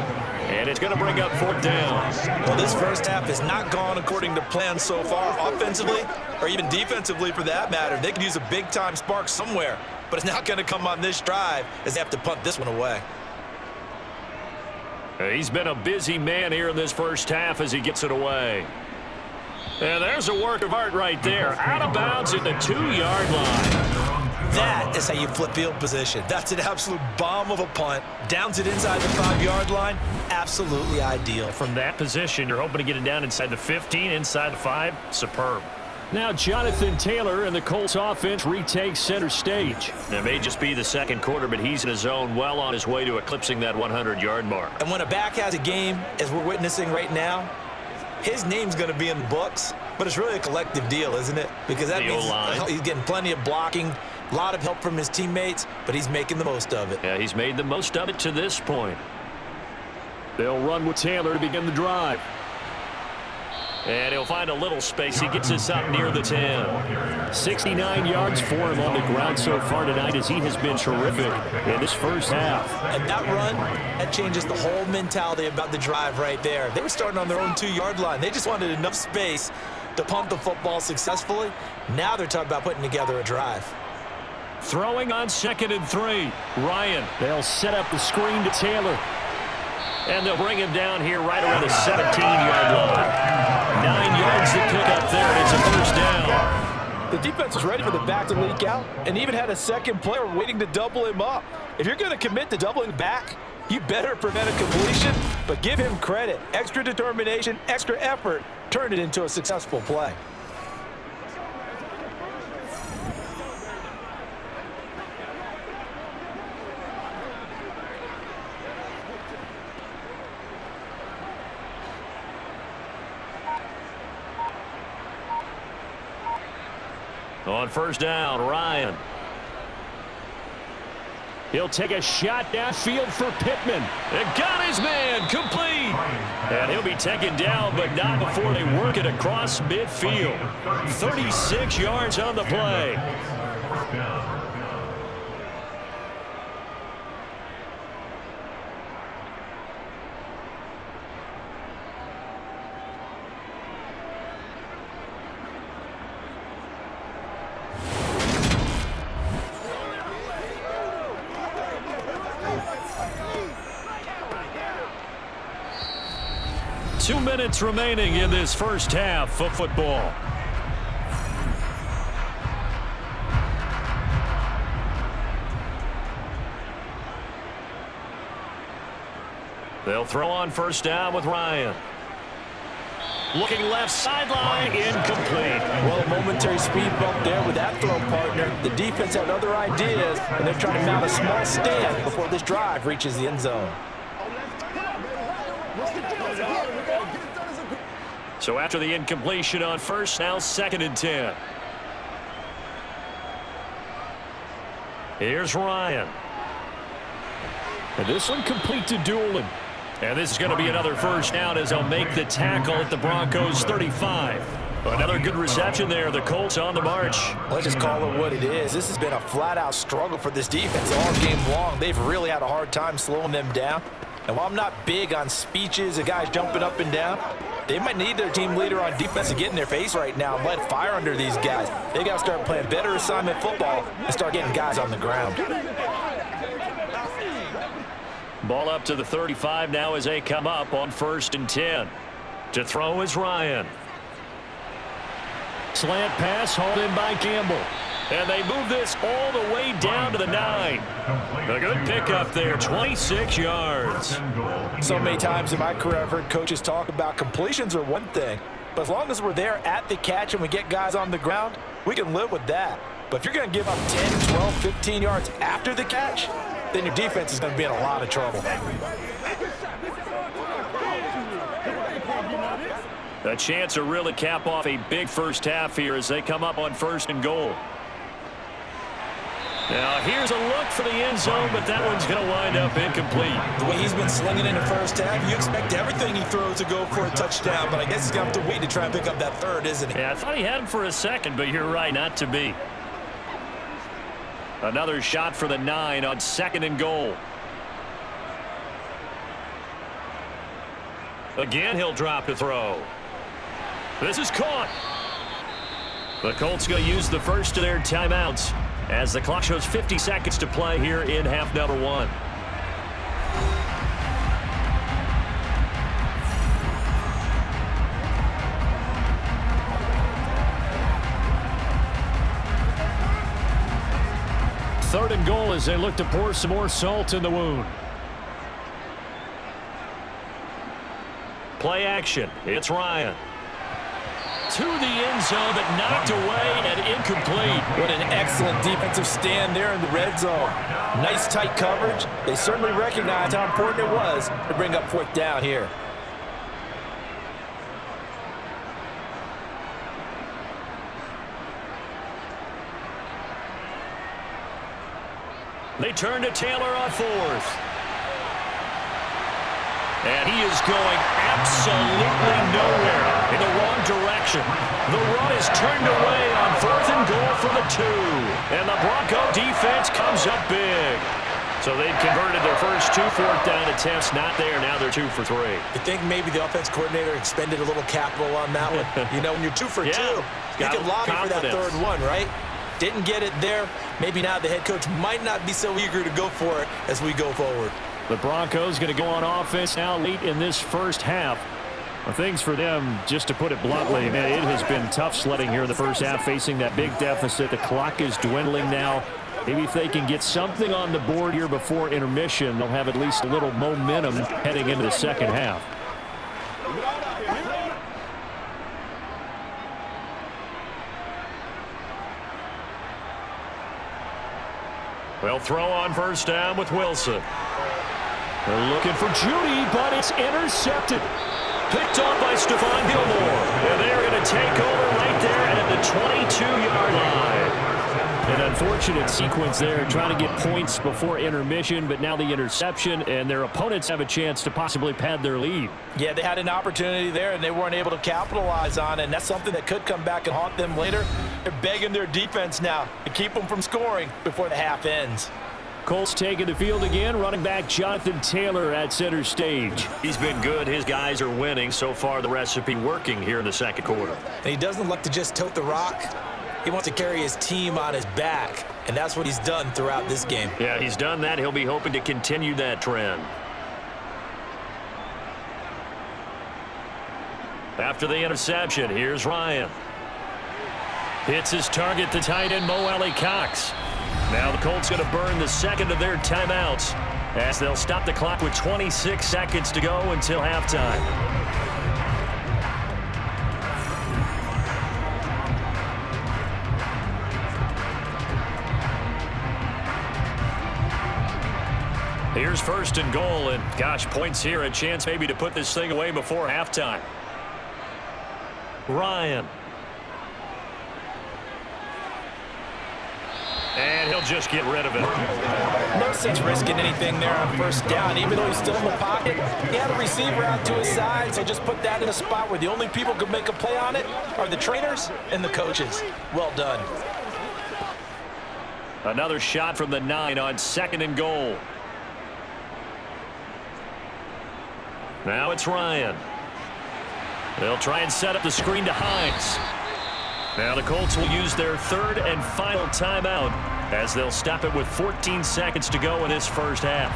And it's going to bring up 4th down. Well, this first half has not gone according to plan so far, offensively or even defensively for that matter. They could use a big-time spark somewhere, but it's not going to come on this drive as they have to punt this one away. He's been a busy man here in this first half as he gets it away. And there's a work of art right there. Out of bounds at the 2-yard line. That is how you flip field position. That's an absolute bomb of a punt. Downs it inside the 5-yard line. Absolutely ideal. From that position, you're hoping to get it down inside the 15, inside the 5. Superb. Now Jonathan Taylor and the Colts offense retakes center stage. It may just be the 2nd quarter, but he's in his zone well on his way to eclipsing that 100-yard mark. And when a back has a game, as we're witnessing right now, his name's going to be in the books, but it's really a collective deal, isn't it? Because that means he's getting plenty of blocking, a lot of help from his teammates, but he's making the most of it. Yeah, he's made the most of it to this point. They'll run with Taylor to begin the drive. And he'll find a little space. He gets us up near the 10. 69 yards for him on the ground so far tonight as he has been terrific in this first half. And that run, that changes the whole mentality about the drive right there. They were starting on their own 2-yard line. They just wanted enough space to punt the football successfully. Now they're talking about putting together a drive. Throwing on 2nd and 3. Ryan. They'll set up the screen to Taylor. And they'll bring him down here right around the 17-yard line. 9 yards to pick up there, and it's a first down. The defense was ready for the back to leak out and even had a second player waiting to double him up. If you're going to commit to doubling back, you better prevent a completion, but give him credit. Extra determination, extra effort, turn it into a successful play. On first down, Ryan. He'll take a shot downfield for Pittman. And got his man complete. And he'll be taken down, but not before they work it across midfield. 36 yards on the play. 2 minutes remaining in this first half of football. They'll throw on first down with Ryan. Looking left sideline, incomplete. Well, a momentary speed bump there with that throw partner. The defense had other ideas, and they're trying to mount a small stand before this drive reaches the end zone. So after the incompletion on first, now 2nd and 10. Here's Ryan. And this one complete to Doolin. And this is going to be another first down as they'll make the tackle at the Broncos 35. Another good reception there. The Colts on the march. Let's just call it what it is. This has been a flat-out struggle for this defense all game long. They've really had a hard time slowing them down. And while I'm not big on speeches of guys jumping up and down, they might need their team leader on defense to get in their face right now and let fire under these guys. They got to start playing better assignment football and start getting guys on the ground. Ball up to the 35 now as they come up on 1st and 10. To throw is Ryan. Slant pass hauled in by Campbell. And they move this all the way down to the 9. A good pickup there, 26 yards. So many times in my career I've heard coaches talk about completions are one thing, But as long as we're there at the catch and we get guys on the ground, we can live with that. But if you're going to give up 10, 12, 15 yards after the catch, then your defense is going to be in a lot of trouble. A chance to really cap off a big first half here as they come up on 1st and goal. Now, here's a look for the end zone, but that one's going to wind up incomplete. The way he's been slinging in the first half, you expect everything he throws to go for a touchdown, but I guess he's going to have to wait to try and pick up that third, isn't he? Yeah, I thought he had him for a second, but you're right, not to be. Another shot for the 9 on 2nd and goal. Again, he'll drop to throw. This is caught. The Colts going to use the first of their timeouts as the clock shows 50 seconds to play here in half number 1. Third and goal as they look to pour some more salt in the wound. Play action. It's Ryan. To the end zone, but knocked away and incomplete. What an excellent defensive stand there in the red zone. Nice tight coverage. They certainly recognized how important it was to bring up 4th down here. They turn to Taylor on 4th. And he is going absolutely nowhere in the wrong direction. The run is turned away on 4th and goal for the 2. And the Bronco defense comes up big. So they've converted their first 2 4th down attempts. Not there. Now they're 2 for 3. I think maybe the offense coordinator expended a little capital on that one. You know, when you're 2 for 2, you can lobby for that third one, right? Didn't get it there. Maybe now the head coach might not be so eager to go for it as we go forward. The Broncos going to go on offense now late in this first half. Well, things for them, just to put it bluntly, man, it has been tough sledding here in the first half, facing that big deficit. The clock is dwindling now. Maybe if they can get something on the board here before intermission, they'll have at least a little momentum heading into the second half. They'll throw on 1st down with Wilson. They're looking for Judy, but it's intercepted. Picked off by Stephon Gilmore. And they're going to take over right there at the 22-yard line. An unfortunate sequence there, trying to get points before intermission, but now the interception, and their opponents have a chance to possibly pad their lead. Yeah, they had an opportunity there, and they weren't able to capitalize on it, and that's something that could come back and haunt them later. They're begging their defense now to keep them from scoring before the half ends. Colts taking the field again. Running back Jonathan Taylor at center stage. He's been good. His guys are winning. So far, the recipe working here in the second quarter. And he doesn't look to just tote the rock. He wants to carry his team on his back, and that's what he's done throughout this game. Yeah, he's done that. He'll be hoping to continue that trend. After the interception, here's Ryan. Hits his target, the tight end, Mo Alley-Cox. Now the Colts going to burn the second of their timeouts as they'll stop the clock with 26 seconds to go until halftime. Here's 1st and goal, and gosh, points here, a chance maybe to put this thing away before halftime. Ryan. And he'll just get rid of it. No sense risking anything there on 1st down, even though he's still in the pocket. He had a receiver out to his side, so just put that in a spot where the only people who could make a play on it are the trainers and the coaches. Well done. Another shot from the 9 on 2nd and goal. Now it's Ryan. They'll try and set up the screen to Hines. Now the Colts will use their 3rd and final timeout as they'll stop it with 14 seconds to go in this first half.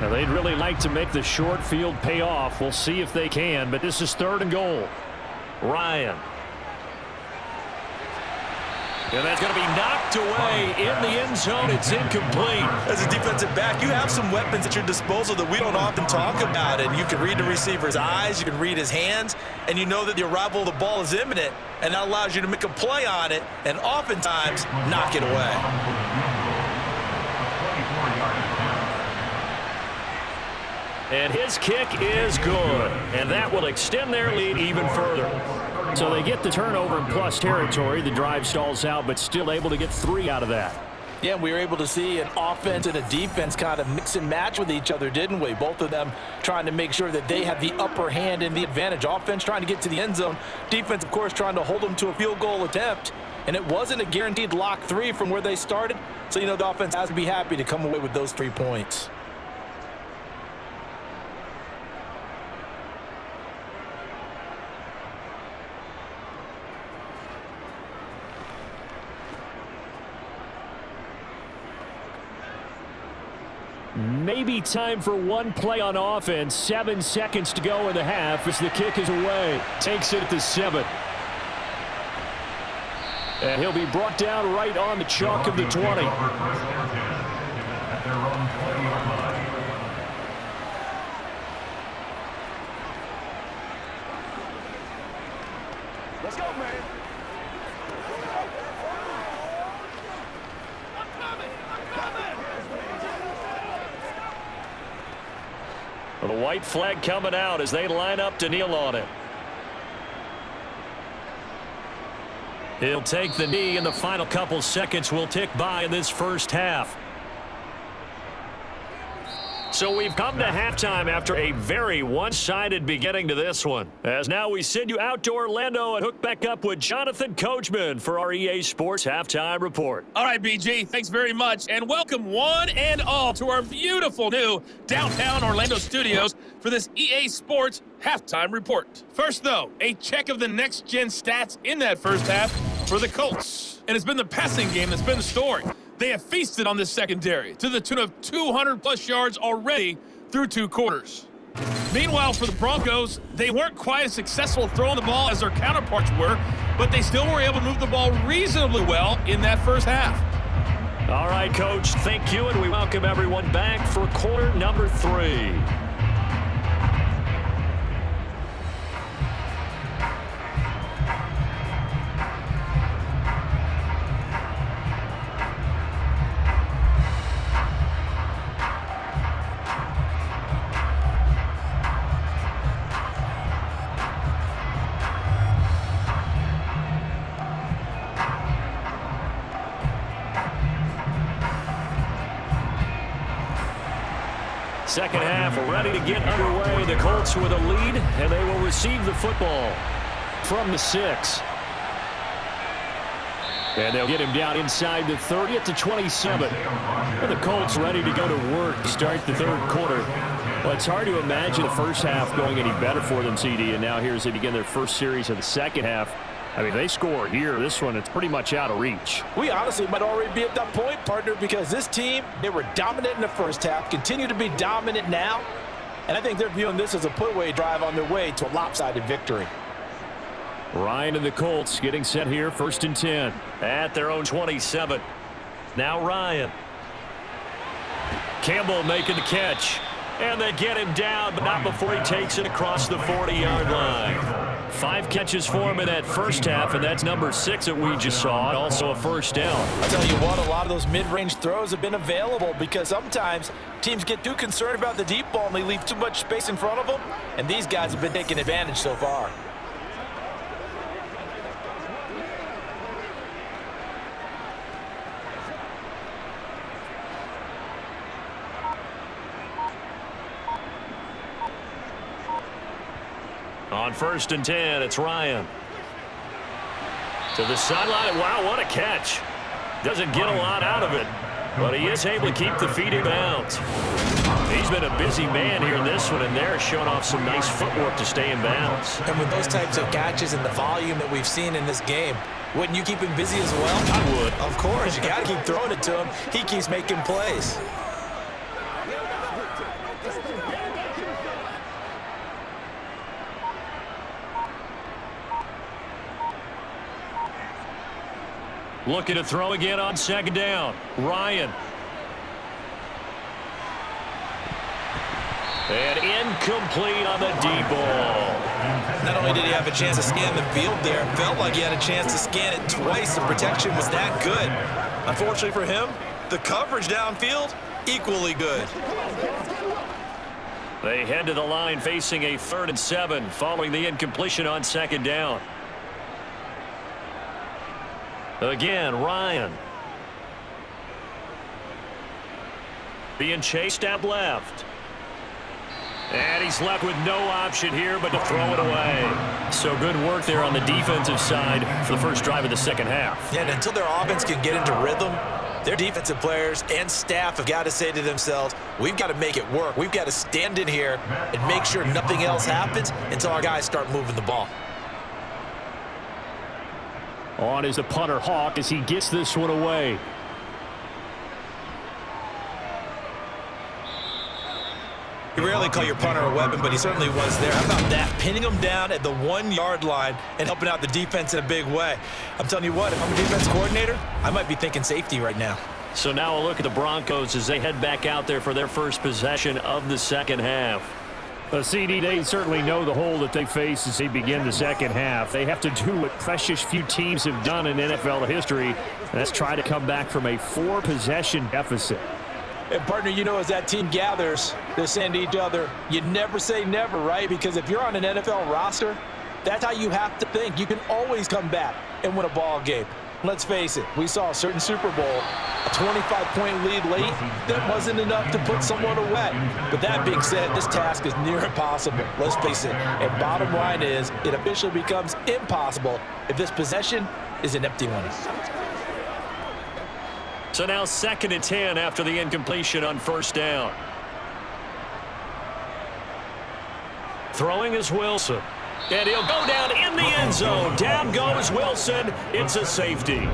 Now they'd really like to make the short field pay off. We'll see if they can, but this is 3rd and goal. Ryan. And that's going to be knocked away in the end zone. It's incomplete. As a defensive back, you have some weapons at your disposal that we don't often talk about. And you can read the receiver's eyes, you can read his hands, and you know that the arrival of the ball is imminent, and that allows you to make a play on it and oftentimes knock it away. And his kick is good, and that will extend their lead even further. So they get the turnover in plus territory. The drive stalls out, but still able to get 3 out of that. Yeah, we were able to see an offense and a defense kind of mix and match with each other, didn't we? Both of them trying to make sure that they have the upper hand and the advantage. Offense trying to get to the end zone. Defense, of course, trying to hold them to a field goal attempt. And it wasn't a guaranteed lock 3 from where they started. So, you know, the offense has to be happy to come away with those 3 points. Maybe time for one play on offense. 7 seconds to go in the half as the kick is away. Takes it at the 7. And he'll be brought down right on the chalk of the 20. Let's go, man. The white flag coming out as they line up to kneel on it. He'll take the knee, and the final couple seconds will tick by in this first half. So we've come to halftime after a very one-sided beginning to this one. As now we send you out to Orlando and hook back up with Jonathan Coachman for our EA Sports Halftime Report. All right, BG, thanks very much, and welcome one and all to our beautiful new downtown Orlando studios for this EA Sports Halftime Report. First, though, a check of the next-gen stats in that first half for the Colts. And it's been the passing game that's been the story. They have feasted on this secondary to the tune of 200-plus yards already through 2 quarters. Meanwhile, for the Broncos, they weren't quite as successful throwing the ball as their counterparts were, but they still were able to move the ball reasonably well in that first half. All right, Coach, thank you, and we welcome everyone back for quarter number 3. Second half ready to get underway. The Colts with a lead, and they will receive the football from the 6. And they'll get him down inside the 30 at the 27. And the Colts ready to go to work to start the third quarter. Well, it's hard to imagine the first half going any better for them, CD, and now here as they begin their first series of the second half. I mean, they score here. This one, it's pretty much out of reach. We honestly might already be at that point, partner, because this team, they were dominant in the first half, continue to be dominant now, and I think they're viewing this as a put-away drive on their way to a lopsided victory. Ryan and the Colts getting set here, 1st and 10 at their own 27. Now Ryan. Campbell making the catch. And they get him down, but not before he takes it across the 40-yard line. 5 catches for him in that first half, and that's number 6 that we just saw, and also a first down. I'll tell you what, a lot of those mid-range throws have been available because sometimes teams get too concerned about the deep ball and they leave too much space in front of them, and these guys have been taking advantage so far. On 1st and 10, it's Ryan. To the sideline. Wow, what a catch. Doesn't get a lot out of it, but he is able to keep the feet in bounds. He's been a busy man here in this one, and they're showing off some nice footwork to stay in bounds. And with those types of catches and the volume that we've seen in this game, wouldn't you keep him busy as well? I would. Of course. You got to keep throwing it to him. He keeps making plays. Looking to throw again on second down. Ryan. And incomplete on the deep ball. Not only did he have a chance to scan the field there, it felt like he had a chance to scan it twice. The protection was that good. Unfortunately for him, the coverage downfield, equally good. They head to the line facing a 3rd and 7 following the incompletion on second down. Again, Ryan. Being chased out left. And he's left with no option here but to throw it away. So good work there on the defensive side for the first drive of the second half. Yeah, and until their offense can get into rhythm, their defensive players and staff have got to say to themselves, we've got to make it work. We've got to stand in here and make sure nothing else happens until our guys start moving the ball. On is the punter Hawk as he gets this one away. You rarely call your punter a weapon, but he certainly was there. How about that? Pinning him down at the 1-yard line and helping out the defense in a big way. I'm telling you what, if I'm a defense coordinator, I might be thinking safety right now. So now a look at the Broncos as they head back out there for their first possession of the second half. CD, they certainly know the hole that they face as they begin the second half. They have to do what precious few teams have done in NFL history, and that's try to come back from a 4-possession deficit. And, partner, you know, as that team gathers, they're saying to each other, you never say never, right? Because if you're on an NFL roster, that's how you have to think. You can always come back and win a ball game. Let's face it, we saw a certain Super Bowl, a 25-point lead late. That wasn't enough to put someone away. But that being said, this task is near impossible. Let's face it. And bottom line is, it officially becomes impossible if this possession is an empty one. So now 2nd and 10 after the incompletion on first down. Throwing is Wilson. And he'll go down in the end zone. Down goes Wilson. It's a safety.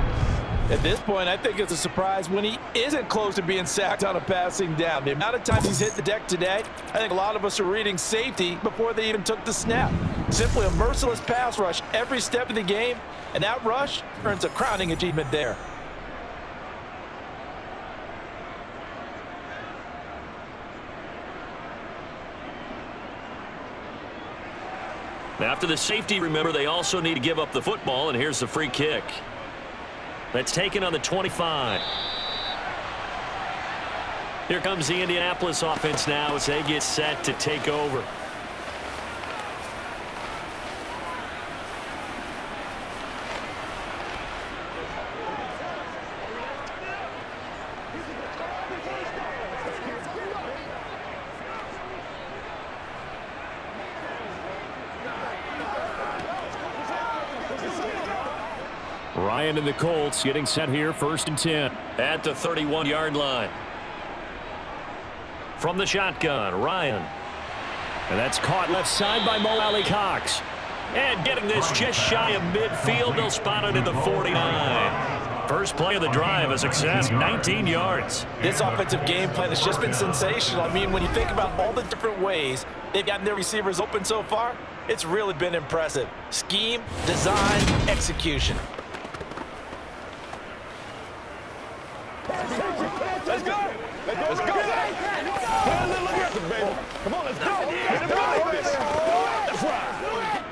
At this point, I think it's a surprise when he isn't close to being sacked on a passing down. The amount of times he's hit the deck today, I think a lot of us are reading safety before they even took the snap. Simply a merciless pass rush every step of the game, and that rush earns a crowning achievement there. After the safety, remember, they also need to give up the football, and here's the free kick. That's taken on the 25. Here comes the Indianapolis offense now as they get set to take over. Ryan and the Colts getting set here, 1st and 10. At the 31-yard line. From the shotgun, Ryan. And that's caught left side by Mo Alley-Cox. And getting this just shy of midfield, they'll spot it at the 49. First play of the drive, a success, 19 yards. This offensive game plan has just been sensational. I mean, when you think about all the different ways they've gotten their receivers open so far, it's really been impressive. Scheme, design, execution. Let's go. Let's go. Put a little aggressive, baby. Come on, let's go. Get him going, baby. That's right.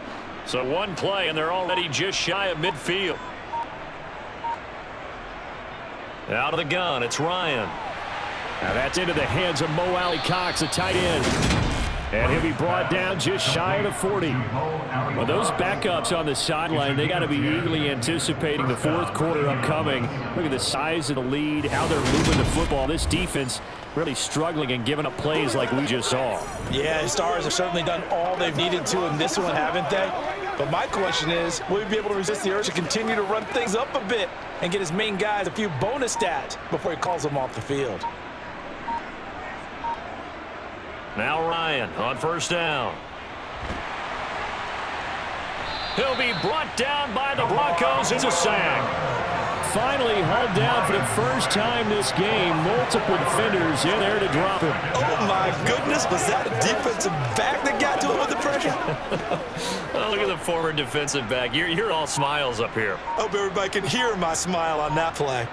So one play, and they're already just shy of midfield. Out of the gun, it's Ryan. Now that's into the hands of Mo Alley-Cox, a tight end. And he'll be brought down just shy of the 40. Well, those backups on the sideline, they got to be eagerly anticipating the 4th quarter upcoming. Look at the size of the lead, how they're moving the football. This defense really struggling and giving up plays like we just saw. Yeah, the Stars have certainly done all they've needed to in this one, haven't they? But my question is, will we be able to resist the urge to continue to run things up a bit and get his main guys a few bonus stats before he calls them off the field? Now Ryan on first down. He'll be brought down by the Broncos. It's a sack. finally hauled down for the first time this game. Multiple defenders in there to drop him. Oh, my goodness. Was that a defensive back that got to him with the pressure? Oh, look at the former defensive back. You're all smiles up here. Hope everybody can hear my smile on that play.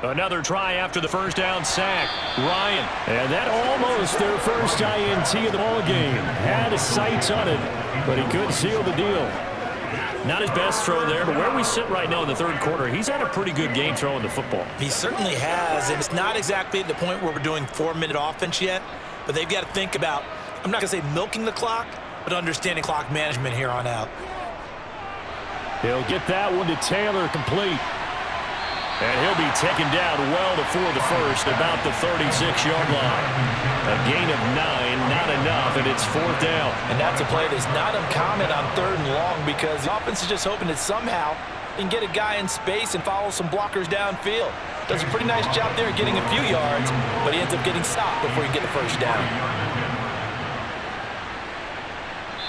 Another try after the first down sack. Ryan. And that almost their first INT of the ball game. Had his sights on it, but he couldn't seal the deal. Not his best throw there, but where we sit right now in the third quarter, he's had a pretty good game throwing the football. He certainly has, and it's not exactly at the point where we're doing 4-minute offense yet, but they've got to think about, I'm not going to say milking the clock, but understanding clock management here on out. He'll get that one to Taylor, complete. And he'll be taken down well before the first, about the 36-yard line. A gain of 9, not enough, and it's fourth down. And that's a play that's not uncommon on 3rd and long because the offense is just hoping that somehow they can get a guy in space and follow some blockers downfield. Does a pretty nice job there getting a few yards, but he ends up getting stopped before he can get the first down.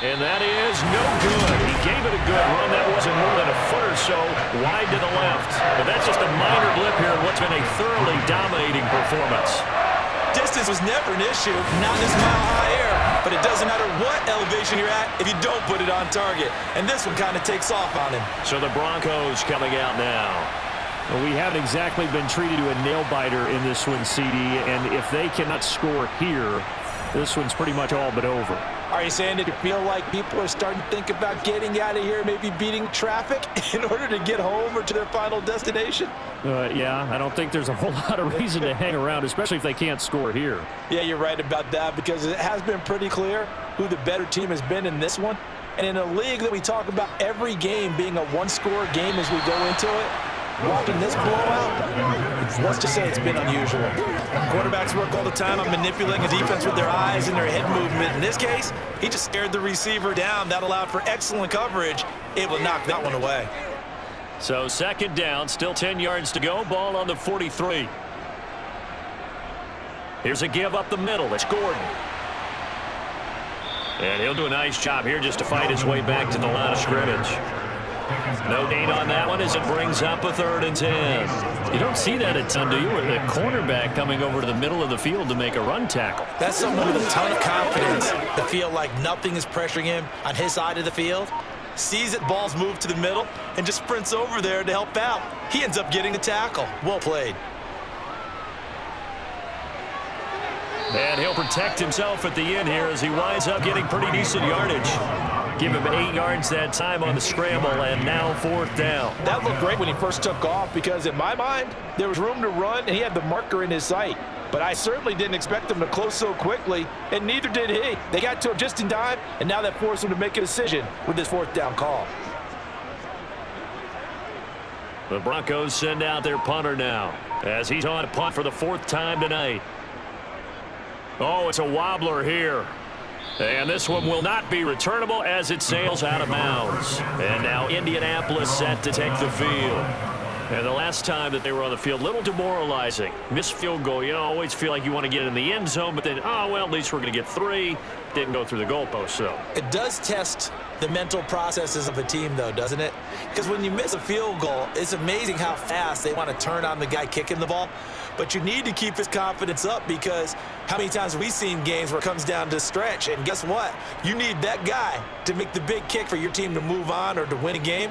And that is no good. He gave it a good run. That wasn't more than a foot or so wide to the left. But that's just a minor blip here in what's been a thoroughly dominating performance. Distance was never an issue, not in this mile-high air, but it doesn't matter what elevation you're at if you don't put it on target. And this one kind of takes off on him. So the Broncos coming out now. Well, we haven't exactly been treated to a nail-biter in this one, CD, and if they cannot score here, this one's pretty much all but over. Are you saying that you feel like people are starting to think about getting out of here, maybe beating traffic in order to get home or to their final destination? Yeah, I don't think there's a whole lot of reason to hang around, especially if they can't score here. Yeah, you're right about that because it has been pretty clear who the better team has been in this one. And in a league that we talk about every game being a one-score game as we go into it, watching this blowout, let's just say it's been unusual. Quarterbacks work all the time on manipulating a defense with their eyes and their head movement. In this case, he just stared the receiver down. That allowed for excellent coverage, able to knock that one away. So second down, still 10 yards to go. Ball on the 43. Here's a give up the middle. It's Gordon. And he'll do a nice job here just to fight his way back to the line of scrimmage. No gain on that one as it brings up a 3rd and 10. You don't see that a ton, do you? With a cornerback coming over to the middle of the field to make a run tackle. That's someone with a ton of confidence to feel like nothing is pressuring him on his side of the field. Sees that ball's moved to the middle and just sprints over there to help out. He ends up getting the tackle. Well played. And he'll protect himself at the end here as he winds up getting pretty decent yardage. Give him 8 yards that time on the scramble, and now 4th down. That looked great when he first took off because in my mind, there was room to run and he had the marker in his sight. But I certainly didn't expect him to close so quickly, and neither did he. They got to him just in time, and now that forced him to make a decision with this 4th down call. The Broncos send out their punter now as he's on a punt for the 4th time tonight. Oh, it's a wobbler here. And this one will not be returnable as it sails out of bounds. And now Indianapolis set to take the field. And the last time that they were on the field, little demoralizing. Missed field goal. You always feel like you want to get in the end zone, but then, oh, well, at least we're going to get 3. Didn't go through the goalpost, so. It does test the mental processes of a team, though, doesn't it? Because when you miss a field goal, it's amazing how fast they want to turn on the guy kicking the ball. But you need to keep his confidence up because how many times have we seen games where it comes down to stretch? And guess what? You need that guy to make the big kick for your team to move on or to win a game.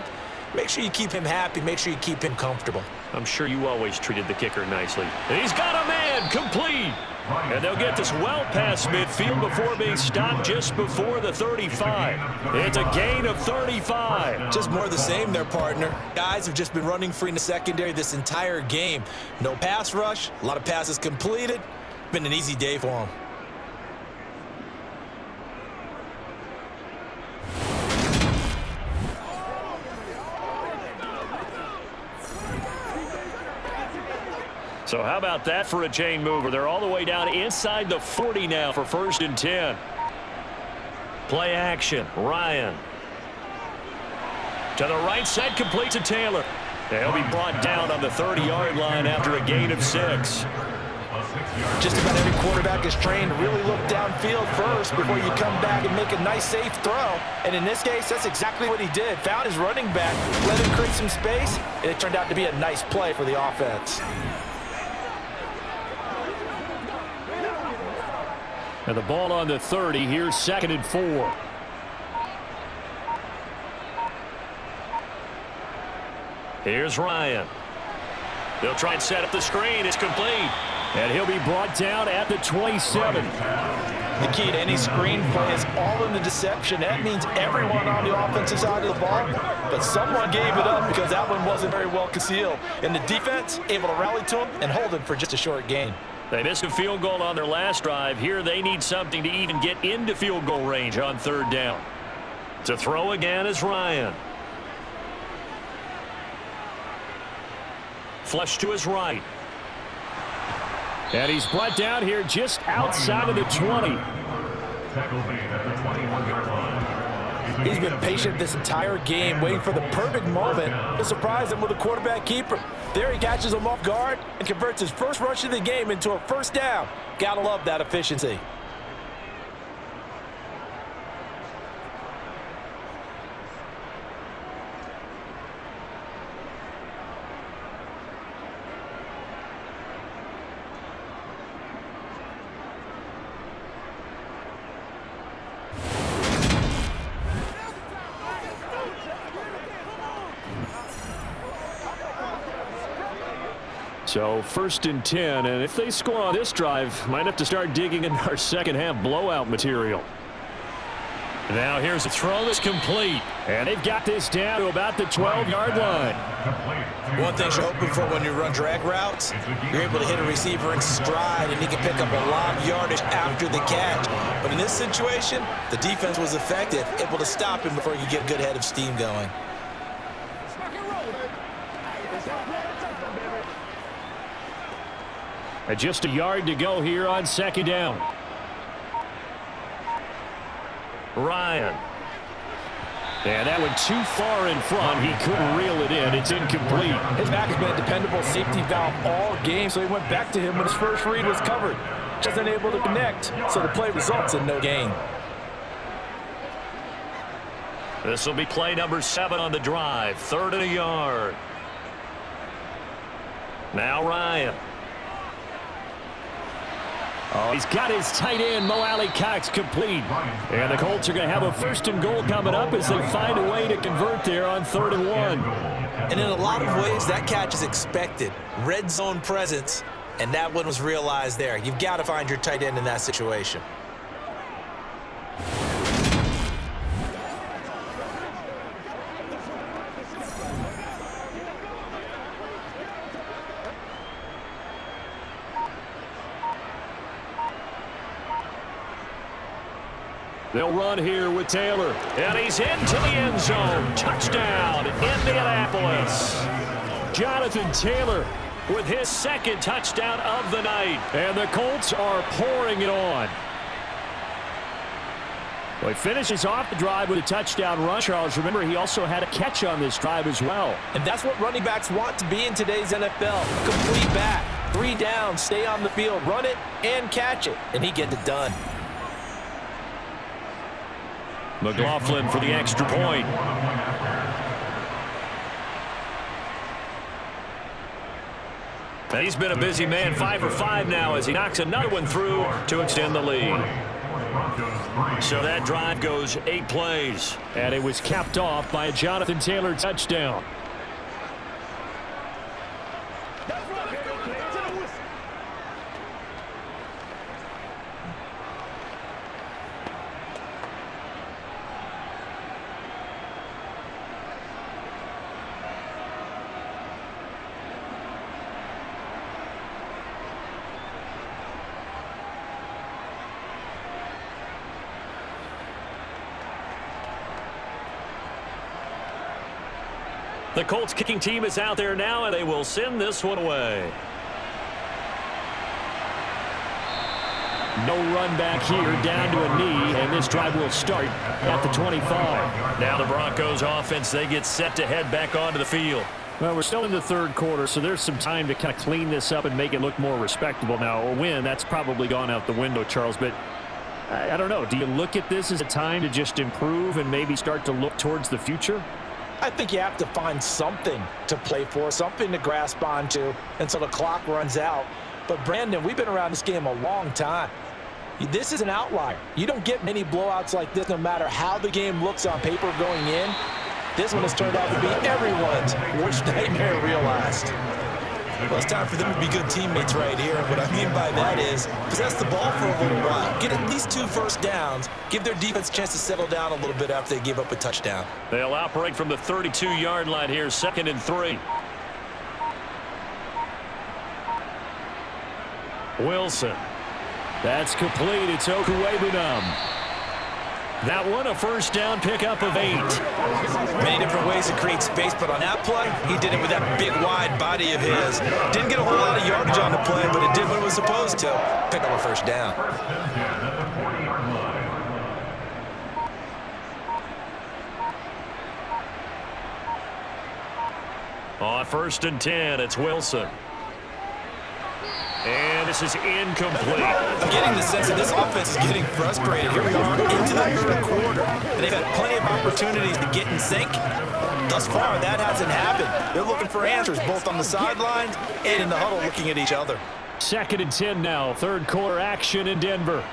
Make sure you keep him happy. Make sure you keep him comfortable. I'm sure you always treated the kicker nicely. And he's got a man complete. And they'll get this well past midfield before being stopped just before the 35. It's a gain of 35. Just more of the same there, partner. Guys have just been running free in the secondary this entire game. No pass rush, a lot of passes completed. Been an easy day for them. So how about that for a chain mover? They're all the way down inside the 40 now for 1st and 10. Play action. Ryan. To the right side, complete to Taylor. He'll be brought down on the 30-yard line after a gain of 6. Just about every quarterback is trained to really look downfield first before you come back and make a nice, safe throw. And in this case, that's exactly what he did. Found his running back, let him create some space, and it turned out to be a nice play for the offense. And the ball on the 30. Here's 2nd and 4. Here's Ryan. They'll try and set up the screen. It's complete. And he'll be brought down at the 27. The key to any screen play is all in the deception. That means everyone on the offensive side of the ball, but someone gave it up because that one wasn't very well concealed. And the defense able to rally to him and hold him for just a short gain. They missed a field goal on their last drive. Here they need something to even get into field goal range on 3rd down. To throw again is Ryan. Flush to his right. And he's brought down here just outside of the 20. He's been patient this entire game, waiting for the perfect moment to surprise him with a quarterback keeper. There he catches him off guard and converts his first rush of the game into a 1st down. Gotta love that efficiency. So 1st and 10, and if they score on this drive, might have to start digging in our second half blowout material. Now here's a throw that's complete. And they've got this down to about the 12-yard line. One thing you're hoping for when you run drag routes, you're able to hit a receiver in stride and he can pick up a lot of yardage after the catch. But in this situation, the defense was effective, able to stop him before you get a good head of steam going. And just a yard to go here on 2nd down. Ryan. And that went too far in front. He couldn't reel it in. It's incomplete. His back has been a dependable safety valve all game, so he went back to him when his first read was covered. Just unable to connect, so the play results in no gain. This will be play number 7 on the drive. 3rd and a yard. Now Ryan. Oh, he's got his tight end, Mo Alley-Cox, complete. And the Colts are going to have a 1st and goal coming up as they find a way to convert there on 3rd and 1. And in a lot of ways, that catch is expected. Red zone presence, and that one was realized there. You've got to find your tight end in that situation. They'll run here with Taylor. And he's into the end zone. Touchdown, Indianapolis. Jonathan Taylor With his 2nd touchdown of the night. And the Colts are pouring it on. Well, he finishes off the drive with a touchdown run. Charles, remember, he also had a catch on this drive as well. And that's what running backs want to be in today's NFL. Complete back. 3 down, stay on the field, run it, and catch it. And he gets it done. McLaughlin for the extra point. And he's been a busy man, 5 for 5 now as he knocks another one through to extend the lead. So that drive goes 8 plays. And it was capped off by a Jonathan Taylor touchdown. The Colts kicking team is out there now, and they will send this one away. No run back here, down to a knee, and this drive will start at the 25. Now the Broncos offense, they get set to head back onto the field. Well, we're still in the third quarter, so there's some time to kind of clean this up and make it look more respectable. Now, a win, that's probably gone out the window, Charles, but I don't know. Do you look at this as a time to just improve and maybe start to look towards the future? I think you have to find something to play for, something to grasp onto until the clock runs out. But, Brandon, we've been around this game a long time. This is an outlier. You don't get many blowouts like this no matter how the game looks on paper going in. This one has turned out to be everyone's worst nightmare realized. Well, it's time for them to be good teammates right here. And what I mean by that is possess the ball for a little while. Get at least 2 first downs. Give their defense a chance to settle down a little bit after they give up a touchdown. They'll operate from the 32-yard line here, 2nd and 3. Wilson. That's complete. It's Okuwebunam. That one, a first down pickup of 8. Many different ways to create space, but on that play, he did it with that big, wide body of his. Didn't get a whole lot of yardage on the play, but it did what it was supposed to. Pick up a first down. On 1st and 10, it's Wilson. And this is incomplete. I'm getting the sense that this offense is getting frustrated. Here we are into the third quarter, and they've had plenty of opportunities to get in sync. Thus far, that hasn't happened. They're looking for answers both on the sidelines and in the huddle looking at each other. 2nd and 10 now, third quarter action in Denver.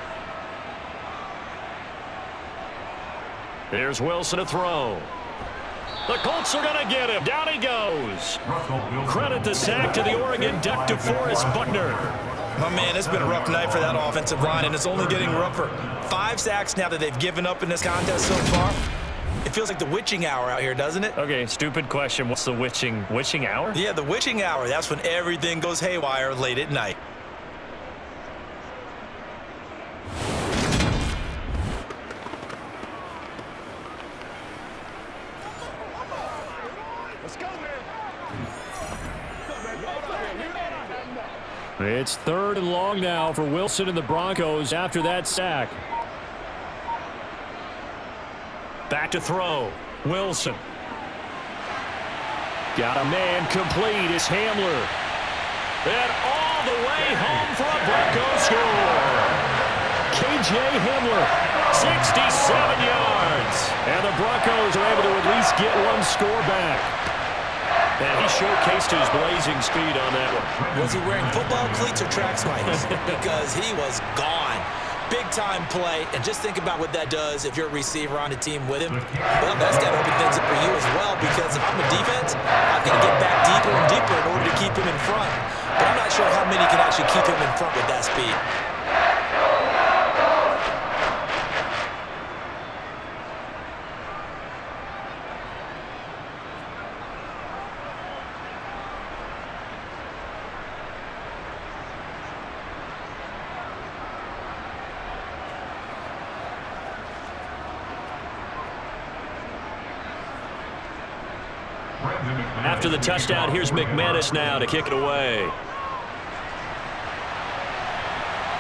Here's Wilson to throw. The Colts are going to get him. Down he goes. Credit the sack to the Oregon Duck to Forrest Buckner. My man, it's been a rough night for that offensive line, and it's only getting rougher. 5 sacks now that they've given up in this contest so far. It feels like the witching hour out here, doesn't it? Okay, stupid question. What's the witching hour? Yeah, the witching hour. That's when everything goes haywire late at night. It's 3rd and long now for Wilson and the Broncos after that sack. Back to throw. Wilson. Got a man complete. It's Hamler. And all the way home for a Broncos score. KJ Hamler, 67 yards. And the Broncos are able to at least get one score back. And he showcased his blazing speed on that one. Was he wearing football cleats or track spikes? Because he was gone. Big-time play, and just think about what that does if you're a receiver on a team with him. Well, that's got to open things up for you as well, because if I'm a defense, I've got to get back deeper and deeper in order to keep him in front. But I'm not sure how many can actually keep him in front with that speed. After the touchdown, here's McManus now to kick it away.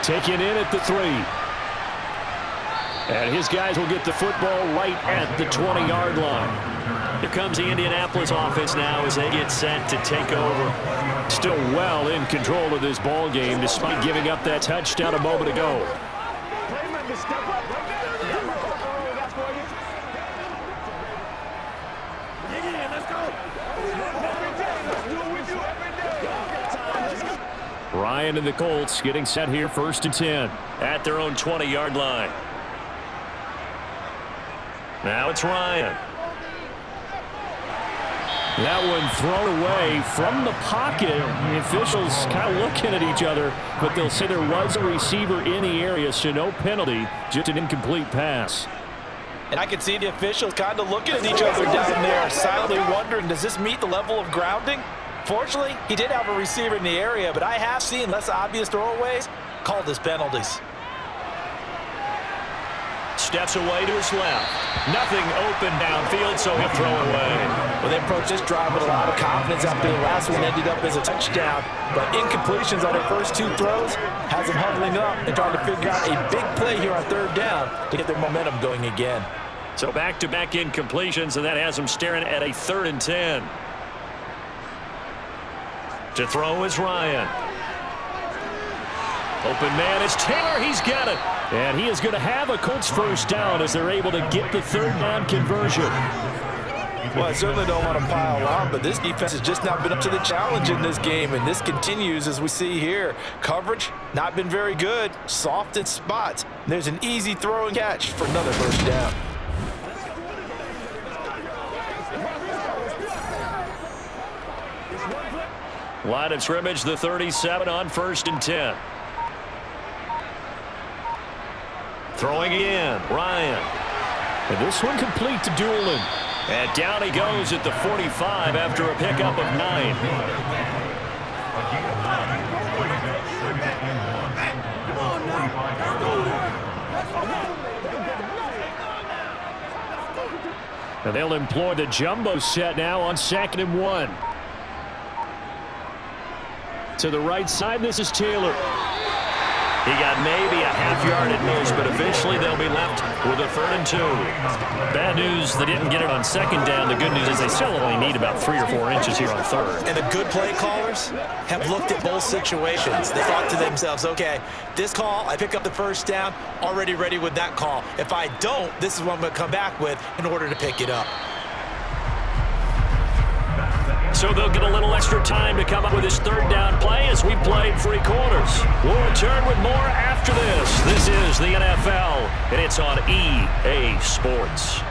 Taking in at the 3. And his guys will get the football right at the 20-yard line. Here comes the Indianapolis offense now as they get set to take over. Still well in control of this ball game despite giving up that touchdown a moment ago. Ryan and the Colts getting set here, 1st and 10 at their own 20-yard line. Now it's Ryan. That one thrown away from the pocket. The officials kind of looking at each other, but they'll say there was a receiver in the area, so no penalty, just an incomplete pass. And I can see the officials kind of looking at each other down there, silently wondering, does this meet the level of grounding? Fortunately, he did have a receiver in the area, but I have seen less obvious throwaways called as penalties. Steps away to his left. Nothing open downfield, so he'll throw away. Well, they approached this drive with a lot of confidence after the last one ended up as a touchdown. But incompletions on their first 2 throws has them huddling up and trying to figure out a big play here on 3rd down to get their momentum going again. So back-to-back incompletions, and that has them staring at a 3rd and 10. To throw is Ryan. Open man is Taylor. He's got it. And he is going to have a Colts first down as they're able to get the third down conversion. Well, I certainly don't want to pile on, but this defense has just not been up to the challenge in this game, and this continues as we see here. Coverage, not been very good, soft in spots. There's an easy throw and catch for another first down. Line of scrimmage, the 37 on 1st and 10. Throwing in, Ryan. And this one complete to Doolin. And down he goes at the 45 after a pickup of 9. And they'll employ the jumbo set now on 2nd and 1. To the right side, this is Taylor. He got maybe a half yard at most, but eventually they'll be left with a 3rd and 2. Bad news, they didn't get it on 2nd down. The good news is they still only need about 3 or 4 inches here on 3rd. And the good play callers have looked at both situations. They thought to themselves, okay, this call, I pick up the first down, already ready with that call. If I don't, this is what I'm going to come back with in order to pick it up. So they'll get a little extra time to come up with his 3rd down play as we played 3 quarters. We'll return with more after this. This is the NFL, and it's on EA Sports.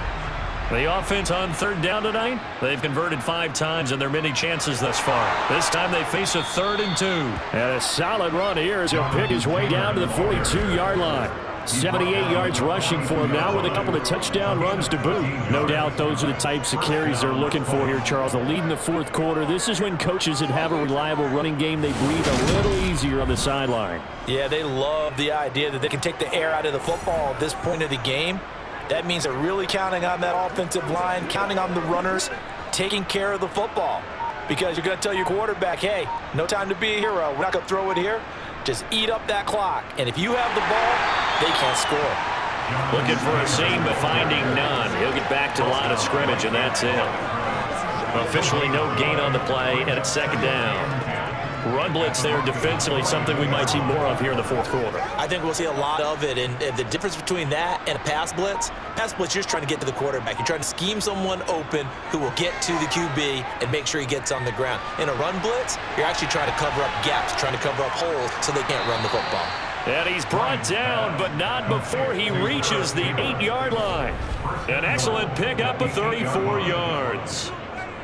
The offense on 3rd down tonight, they've converted 5 times in their many chances thus far. This time they face a 3rd and 2. And a solid run here as he'll pick his way down to the 42-yard line. 78 yards rushing for him now with a couple of touchdown runs to boot. No doubt those are the types of carries they're looking for here, Charles. The lead in the 4th quarter. This is when coaches that have a reliable running game, they breathe a little easier on the sideline. Yeah, they love the idea that they can take the air out of the football at this point of the game. That means they're really counting on that offensive line, counting on the runners, taking care of the football. Because you're going to tell your quarterback, hey, no time to be a hero. We're not going to throw it here. Just eat up that clock. And if you have the ball, they can't score. Looking for a seam, but finding none. He'll get back to the line of scrimmage, and that's it. Officially no gain on the play, and it's 2nd down. Run blitz there defensively, something we might see more of here in the 4th quarter. I think we'll see a lot of it, and the difference between that and a pass blitz, you're just trying to get to the quarterback. You're trying to scheme someone open who will get to the QB and make sure he gets on the ground. In a run blitz, you're actually trying to cover up gaps, trying to cover up holes so they can't run the football. And he's brought down, but not before he reaches the 8-yard line. An excellent pickup of 34 yards.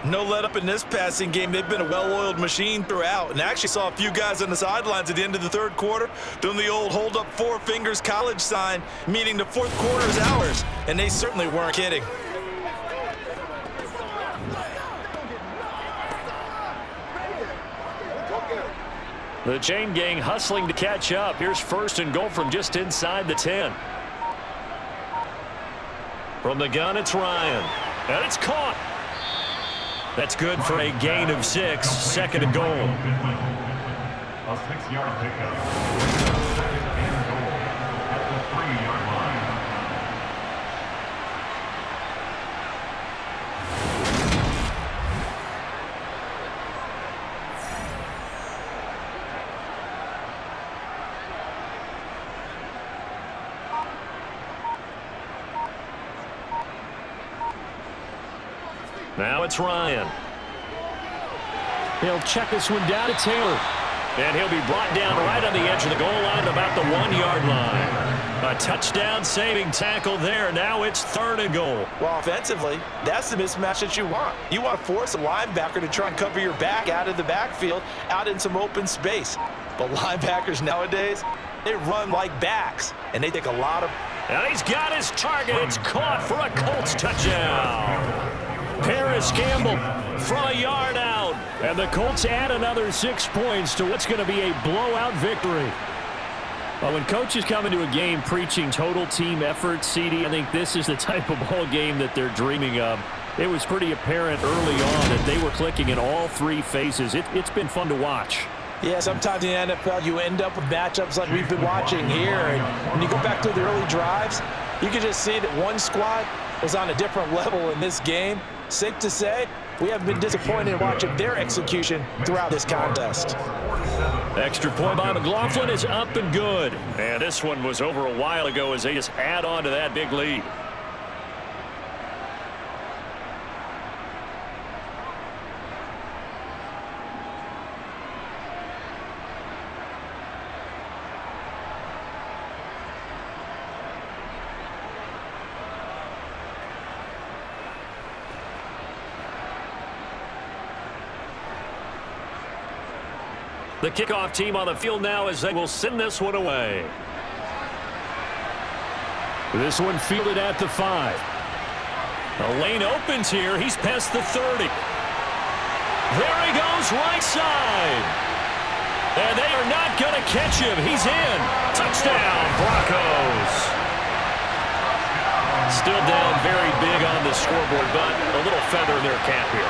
No let up in this passing game. They've been a well-oiled machine throughout. And I actually saw a few guys on the sidelines at the end of the 3rd quarter doing the old hold up 4 fingers college sign, meaning the 4th quarter is ours. And they certainly weren't kidding. The chain gang hustling to catch up. Here's 1st and goal from just inside the 10. From the gun, it's Ryan. And it's caught. That's good for a gain of 6. 2nd and goal. A 6-yard pickup. 2nd and goal at the 3-yard line. Now it's Ryan. He'll check this one down to Taylor. And he'll be brought down right on the edge of the goal line, about the 1-yard line. A touchdown-saving tackle there. Now it's 3rd and goal. Well, offensively, that's the mismatch that you want. You want to force a linebacker to try and cover your back out of the backfield, out in some open space. But linebackers nowadays, they run like backs, and they take a lot of... And he's got his target. It's caught for a Colts touchdown. Paris Campbell from a yard out. And the Colts add another 6 points to what's going to be a blowout victory. Well, when coaches come into a game preaching total team effort, CD, I think this is the type of ball game that they're dreaming of. It was pretty apparent early on that they were clicking in all 3 phases. It's been fun to watch. Yeah, sometimes in the NFL you end up with matchups like we've been watching here. And when you go back to the early drives, you can just see that one squad was on a different level in this game. Safe to say, we have been disappointed in watching their execution throughout this contest. Extra point by McLaughlin is up and good. And this one was over a while ago as they just add on to that big lead. The kickoff team on the field now as they will send this one away. This one fielded at the 5. The lane opens here. He's past the 30. There he goes, right side. And they are not going to catch him. He's in. Touchdown, Broncos. Still down very big on the scoreboard, but a little feather in their cap here.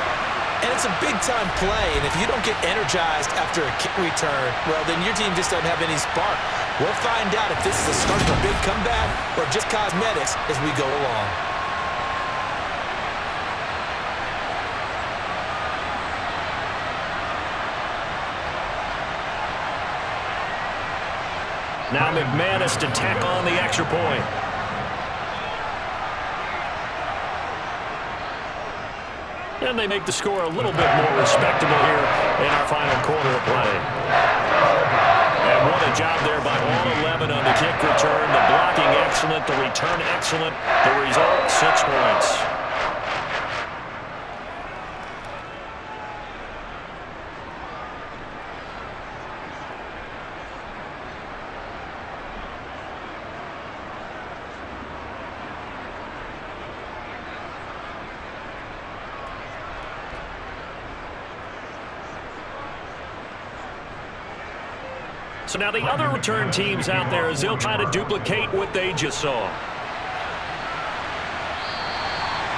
And it's a big-time play, and if you don't get energized after a kick return, well, then your team just doesn't have any spark. We'll find out if this is the start of a big comeback or just cosmetics as we go along. Now McManus to tack on the extra point. And they make the score a little bit more respectable here in our final quarter of play. And what a job there by all 11 on the kick return. The blocking excellent, the return excellent. The result, 6 points. So now the other return teams out there as they'll try to duplicate what they just saw.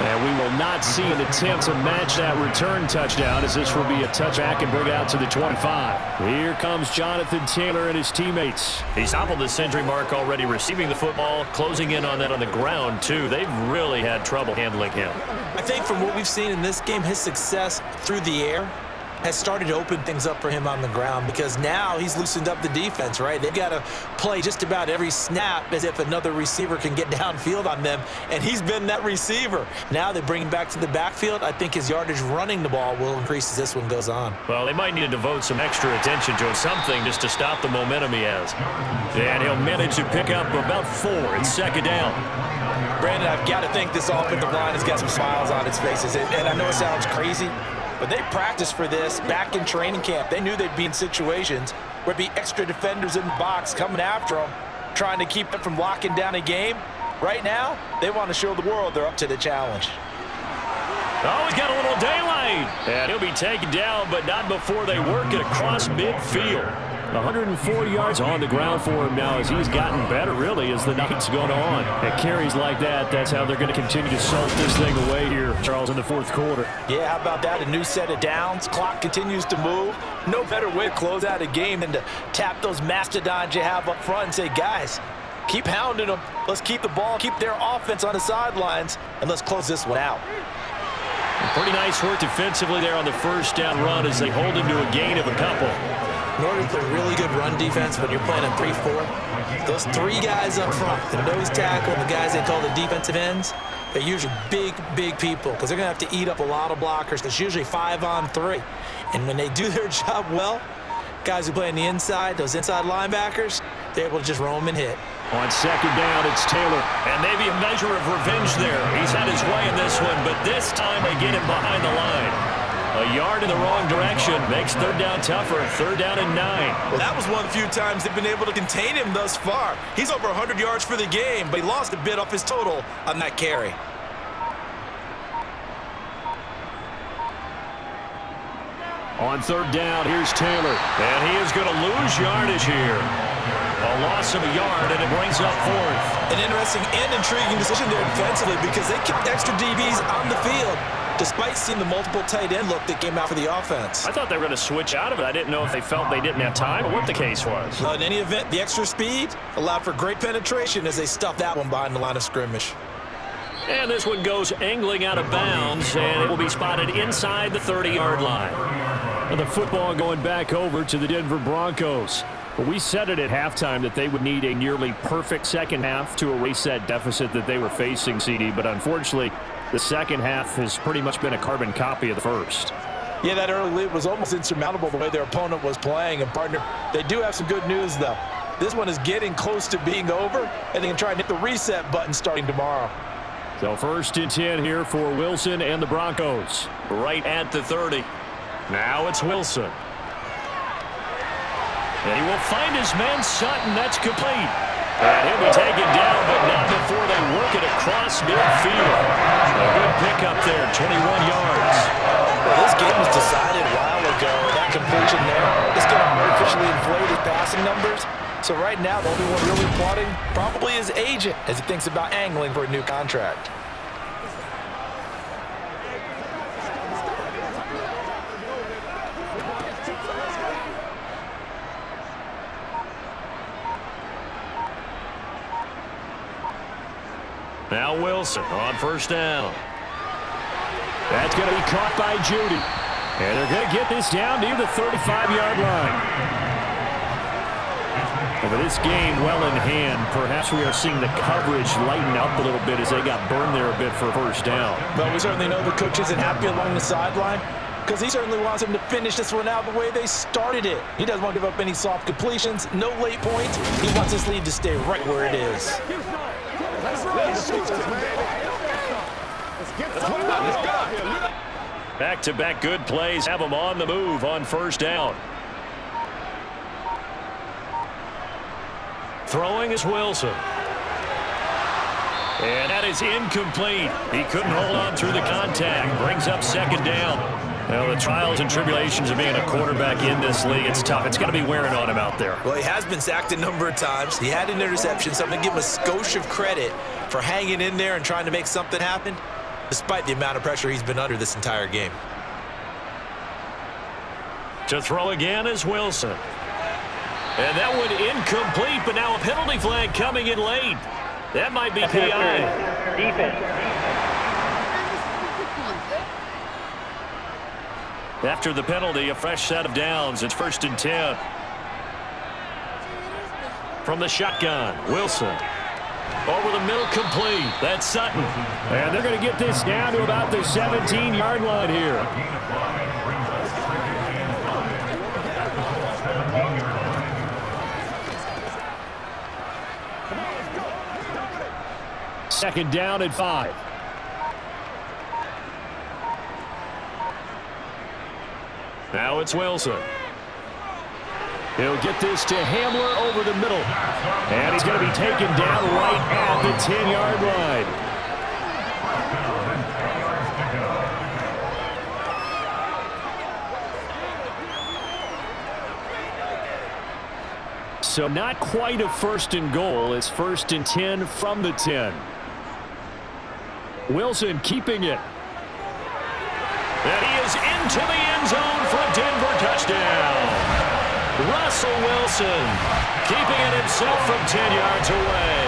And we will not see an attempt to match that return touchdown as this will be a touchback and bring out to the 25. Here comes Jonathan Taylor and his teammates. He's toppled the century mark already, receiving the football, closing in on that on the ground, too. They've really had trouble handling him. I think from what we've seen in this game, his success through the air has started to open things up for him on the ground because now he's loosened up the defense, right? They've got to play just about every snap as if another receiver can get downfield on them, and he's been that receiver. Now they bring him back to the backfield. I think his yardage running the ball will increase as this one goes on. Well, they might need to devote some extra attention to something just to stop the momentum he has. And he'll manage to pick up about 4. It's second down. Brandon, I've got to think this offensive line has got some smiles on its faces, and I know it sounds crazy, but they practiced for this back in training camp. They knew they'd be in situations where there'd be extra defenders in the box coming after them, trying to keep them from locking down a game. Right now, they want to show the world they're up to the challenge. Oh, he's got a little daylight. And he'll be taken down, but not before they work it across midfield. 104 yards on the ground for him now as he's gotten better, really, as the night's gone on. At carries like that, that's how they're going to continue to salt this thing away here, Charles, in the fourth quarter. Yeah, how about that? A new set of downs. Clock continues to move. No better way to close out a game than to tap those mastodons you have up front and say, guys, keep hounding them. Let's keep the ball, keep their offense on the sidelines, and let's close this one out. Pretty nice work defensively there on the first down run as they hold him to a gain of a couple. In order to play really good run defense when you're playing a 3-4, those 3 guys up front, the nose tackle and the guys they call the defensive ends, they're usually big people because they're going to have to eat up a lot of blockers. It's usually 5-on-3. And when they do their job well, guys who play on the inside, those inside linebackers, they're able to just roam and hit. On second down, it's Taylor. And maybe a measure of revenge there. He's had his way in this one, but this time they get him behind the line. A yard in the wrong direction makes third down tougher. 3rd down and 9. Well, that was one of the few times they've been able to contain him thus far. He's over 100 yards for the game, but he lost a bit off his total on that carry. On 3rd down, here's Taylor. And he is going to lose yardage here. A loss of a yard, and it brings up 4th. An interesting and intriguing decision there defensively because they kept extra DBs on the field despite seeing the multiple tight end look that came out for the offense. I thought they were going to switch out of it. I didn't know if they felt they didn't have time or what the case was. Well, in any event, the extra speed allowed for great penetration as they stuffed that one behind the line of scrimmage. And this one goes angling out of bounds, and it will be spotted inside the 30-yard line. And the football going back over to the Denver Broncos. But we said it at halftime that they would need a nearly perfect second half to erase that deficit that they were facing, CD. But unfortunately, the second half has pretty much been a carbon copy of the first. Yeah, that early lead was almost insurmountable the way their opponent was playing. And, partner, they do have some good news, though. This one is getting close to being over, and they can try and hit the reset button starting tomorrow. So 1st and 10 here for Wilson and the Broncos. Right at the 30. Now it's Wilson. And he will find his man Sutton. That's complete. And he'll be taken down, but not before they work it across midfield. A good pickup there, 21 yards. Well, this game was decided a while ago. That completion there is going to artificially inflate his passing numbers. So right now, the only one really applauding probably his agent as he thinks about angling for a new contract. Now Wilson on 1st down. That's going to be caught by Judy. And they're going to get this down near the 35-yard line. Over this game well in hand, perhaps we are seeing the coverage lighten up a little bit as they got burned there a bit for 1st down. Well, we certainly know the coach isn't happy along the sideline because he certainly wants them to finish this one out the way they started it. He doesn't want to give up any soft completions, no late points. He wants this lead to stay right where it is. Back-to-back good plays have them on the move on 1st down. Throwing is Wilson. And that is incomplete. He couldn't hold on through the contact. Brings up 2nd down. Well, the trials and tribulations of being a quarterback in this league, it's tough. It's going to be wearing on him out there. Well, he has been sacked a number of times. He had an interception, so I'm going to give him a skosh of credit for hanging in there and trying to make something happen, despite the amount of pressure he's been under this entire game. To throw again is Wilson. And that one incomplete, but now a penalty flag coming in late. That might be PI. After the penalty, a fresh set of downs. It's 1st and 10. From the shotgun, Wilson. Over the middle, complete. That's Sutton. And they're going to get this down to about the 17-yard line here. Second down and 5. Now it's Wilson. He'll get this to Hamler over the middle. And he's going to be taken down right at the 10-yard line. So not quite a 1st and goal. It's 1st and 10 from the 10. Wilson keeping it. And he is into the end zone for a Denver touchdown. Russell Wilson keeping it himself from 10 yards away.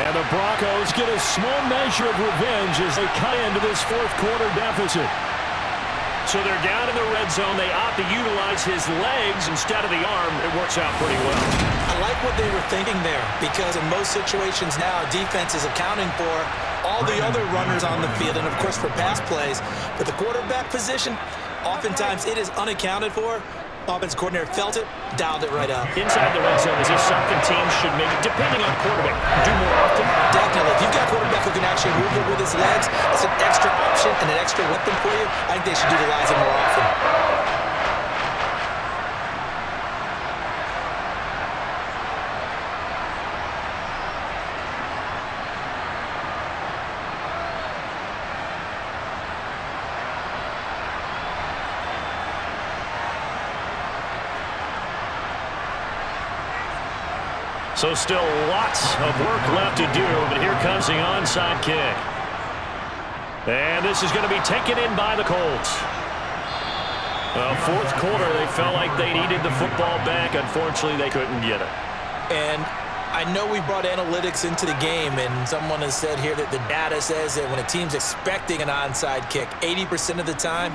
And the Broncos get a small measure of revenge as they cut into this 4th quarter deficit. So they're down in the red zone. They opt to utilize his legs instead of the arm. It works out pretty well. I like what they were thinking there because in most situations now, defense is accounting for all the other runners on the field and, of course, for pass plays. But the quarterback position, oftentimes it is unaccounted for. Offense coordinator felt it, dialed it right up. Inside the red zone, is this something teams should maybe, depending on the quarterback, do more often? Definitely. If you've got a quarterback who can actually move it with his legs, it's an extra option and an extra weapon for you. I think they should utilize it more often. So still lots of work left to do, but here comes the onside kick. And this is going to be taken in by the Colts. Well, 4th quarter, they felt like they needed the football back. Unfortunately, they couldn't get it. And I know we brought analytics into the game, and someone has said here that the data says that when a team's expecting an onside kick, 80% of the time,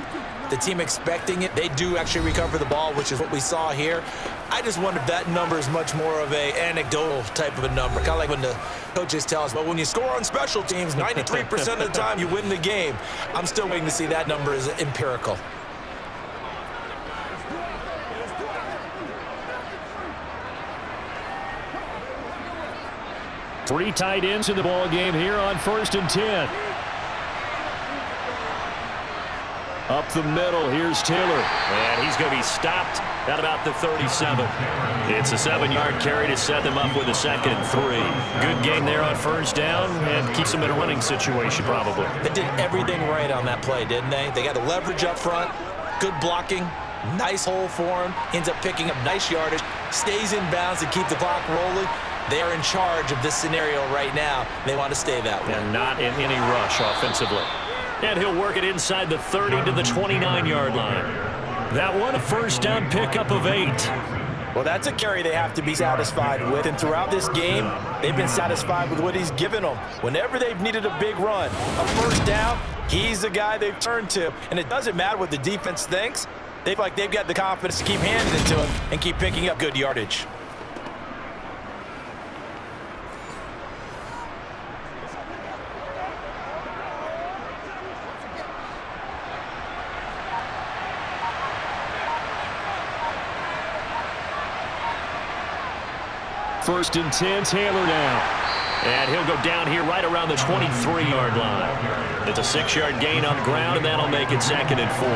the team expecting it, they do actually recover the ball, which is what we saw here. I just wonder if that number is much more of an anecdotal type of a number, kind of like when the coaches tell us, but when you score on special teams, 93% of the time you win the game. I'm still waiting to see that number is empirical. Three tight ends in the ball game here on 1st and 10. Up the middle, here's Taylor. And he's going to be stopped at about the 37. It's a 7-yard carry to set them up with a 2nd and 3. Good game there on 1st down and keeps them in a running situation probably. They did everything right on that play, didn't they? They got the leverage up front, good blocking, nice hole for him, ends up picking up nice yardage, stays in bounds to keep the clock rolling. They are in charge of this scenario right now. They want to stay that way. And not in any rush offensively. And he'll work it inside the 30 to the 29-yard line. That one, a 1st down pickup of 8. Well, that's a carry they have to be satisfied with. And throughout this game, they've been satisfied with what he's given them. Whenever they've needed a big run, a 1st down, he's the guy they've turned to. And it doesn't matter what the defense thinks. They feel like they've got the confidence to keep handing it to him and keep picking up good yardage. First and 10, Taylor now. And he'll go down here right around the 23-yard line. It's a 6-yard gain on the ground, and that'll make it 2nd and 4.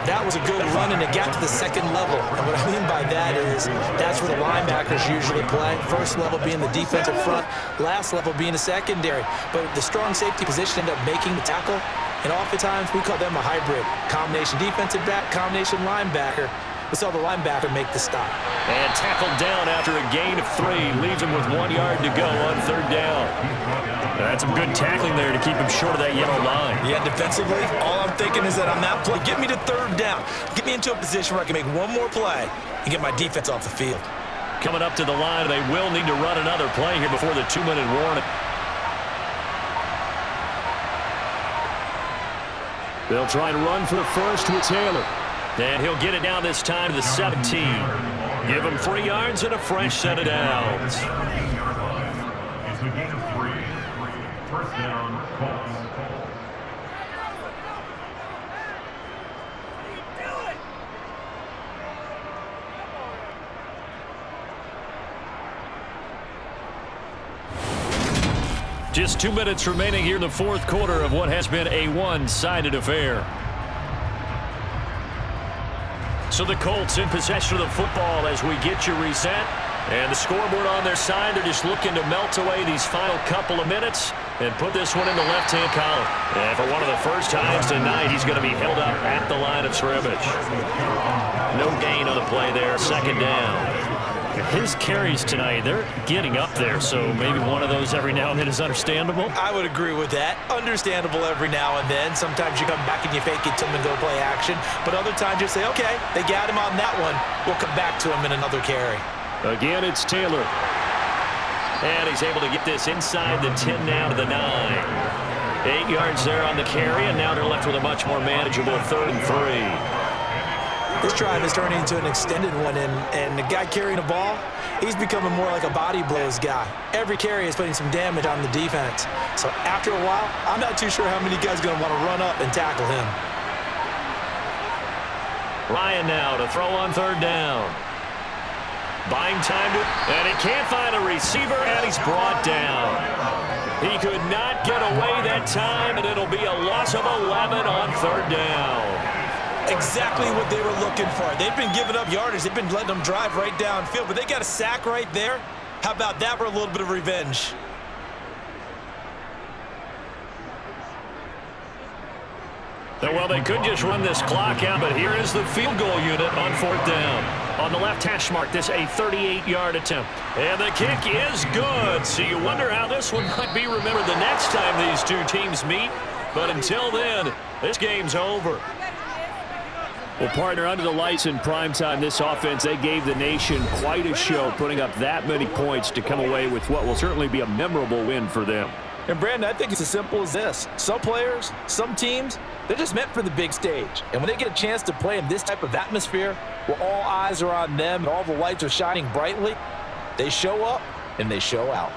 That was a good run, and it got to the 2nd level. And what I mean by that is that's where the linebackers usually play. 1st level being the defensive front, last level being the secondary. But the strong safety position ended up making the tackle. And oftentimes we call them a hybrid. Combination defensive back, combination linebacker. We saw the linebacker make the stop. And tackled down after a gain of 3. Leaves him with 1 yard to go on 3rd down. That's some good tackling there to keep him short of that yellow line. Yeah, defensively, all I'm thinking is that on that play, get me to 3rd down. Get me into a position where I can make one more play and get my defense off the field. Coming up to the line, they will need to run another play here before the 2-minute warning. They'll try and run for the 1st with Taylor. And he'll get it down this time to the 17. Give him 3 yards and a fresh set of downs. It's a gain of 3. 1st down, Colts. Just 2 minutes remaining here in the 4th quarter of what has been a one-sided affair. So the Colts in possession of the football as we get you reset. And the scoreboard on their side, they're just looking to melt away these final couple of minutes and put this one in the left-hand column. And for one of the first times tonight, he's going to be held up at the line of scrimmage. No gain on the play there, 2nd down. His carries tonight, they're getting up there, so maybe one of those every now and then is understandable. I would agree with that. Understandable every now and then. Sometimes you come back and you fake it to him and go play action. But other times you say, okay, they got him on that one. We'll come back to him in another carry. Again, it's Taylor. And he's able to get this inside the 10 now to the 9. 8 yards there on the carry, and now they're left with a much more manageable 3rd and 3. This drive is turning into an extended one, and the guy carrying the ball, he's becoming more like a body blows guy. Every carry is putting some damage on the defense. So after a while, I'm not too sure how many guys are going to want to run up and tackle him. Ryan now to throw on 3rd down. Buying time to, and he can't find a receiver, and he's brought down. He could not get away that time, and it'll be a loss of 11 on 3rd down. Exactly what they were looking for. They've been giving up yardage. They've been letting them drive right downfield, but they got a sack right there. How about that for a little bit of revenge? Well, they could just run this clock out, but here is the field goal unit on 4th down. On the left hash mark, this a 38-yard attempt. And the kick is good. So you wonder how this one might be remembered the next time these two teams meet. But until then, this game's over. Well, partner, under the lights in primetime, this offense, they gave the nation quite a show, putting up that many points to come away with what will certainly be a memorable win for them. And, Brandon, I think it's as simple as this. Some players, some teams, they're just meant for the big stage. And when they get a chance to play in this type of atmosphere where all eyes are on them and all the lights are shining brightly, they show up and they show out.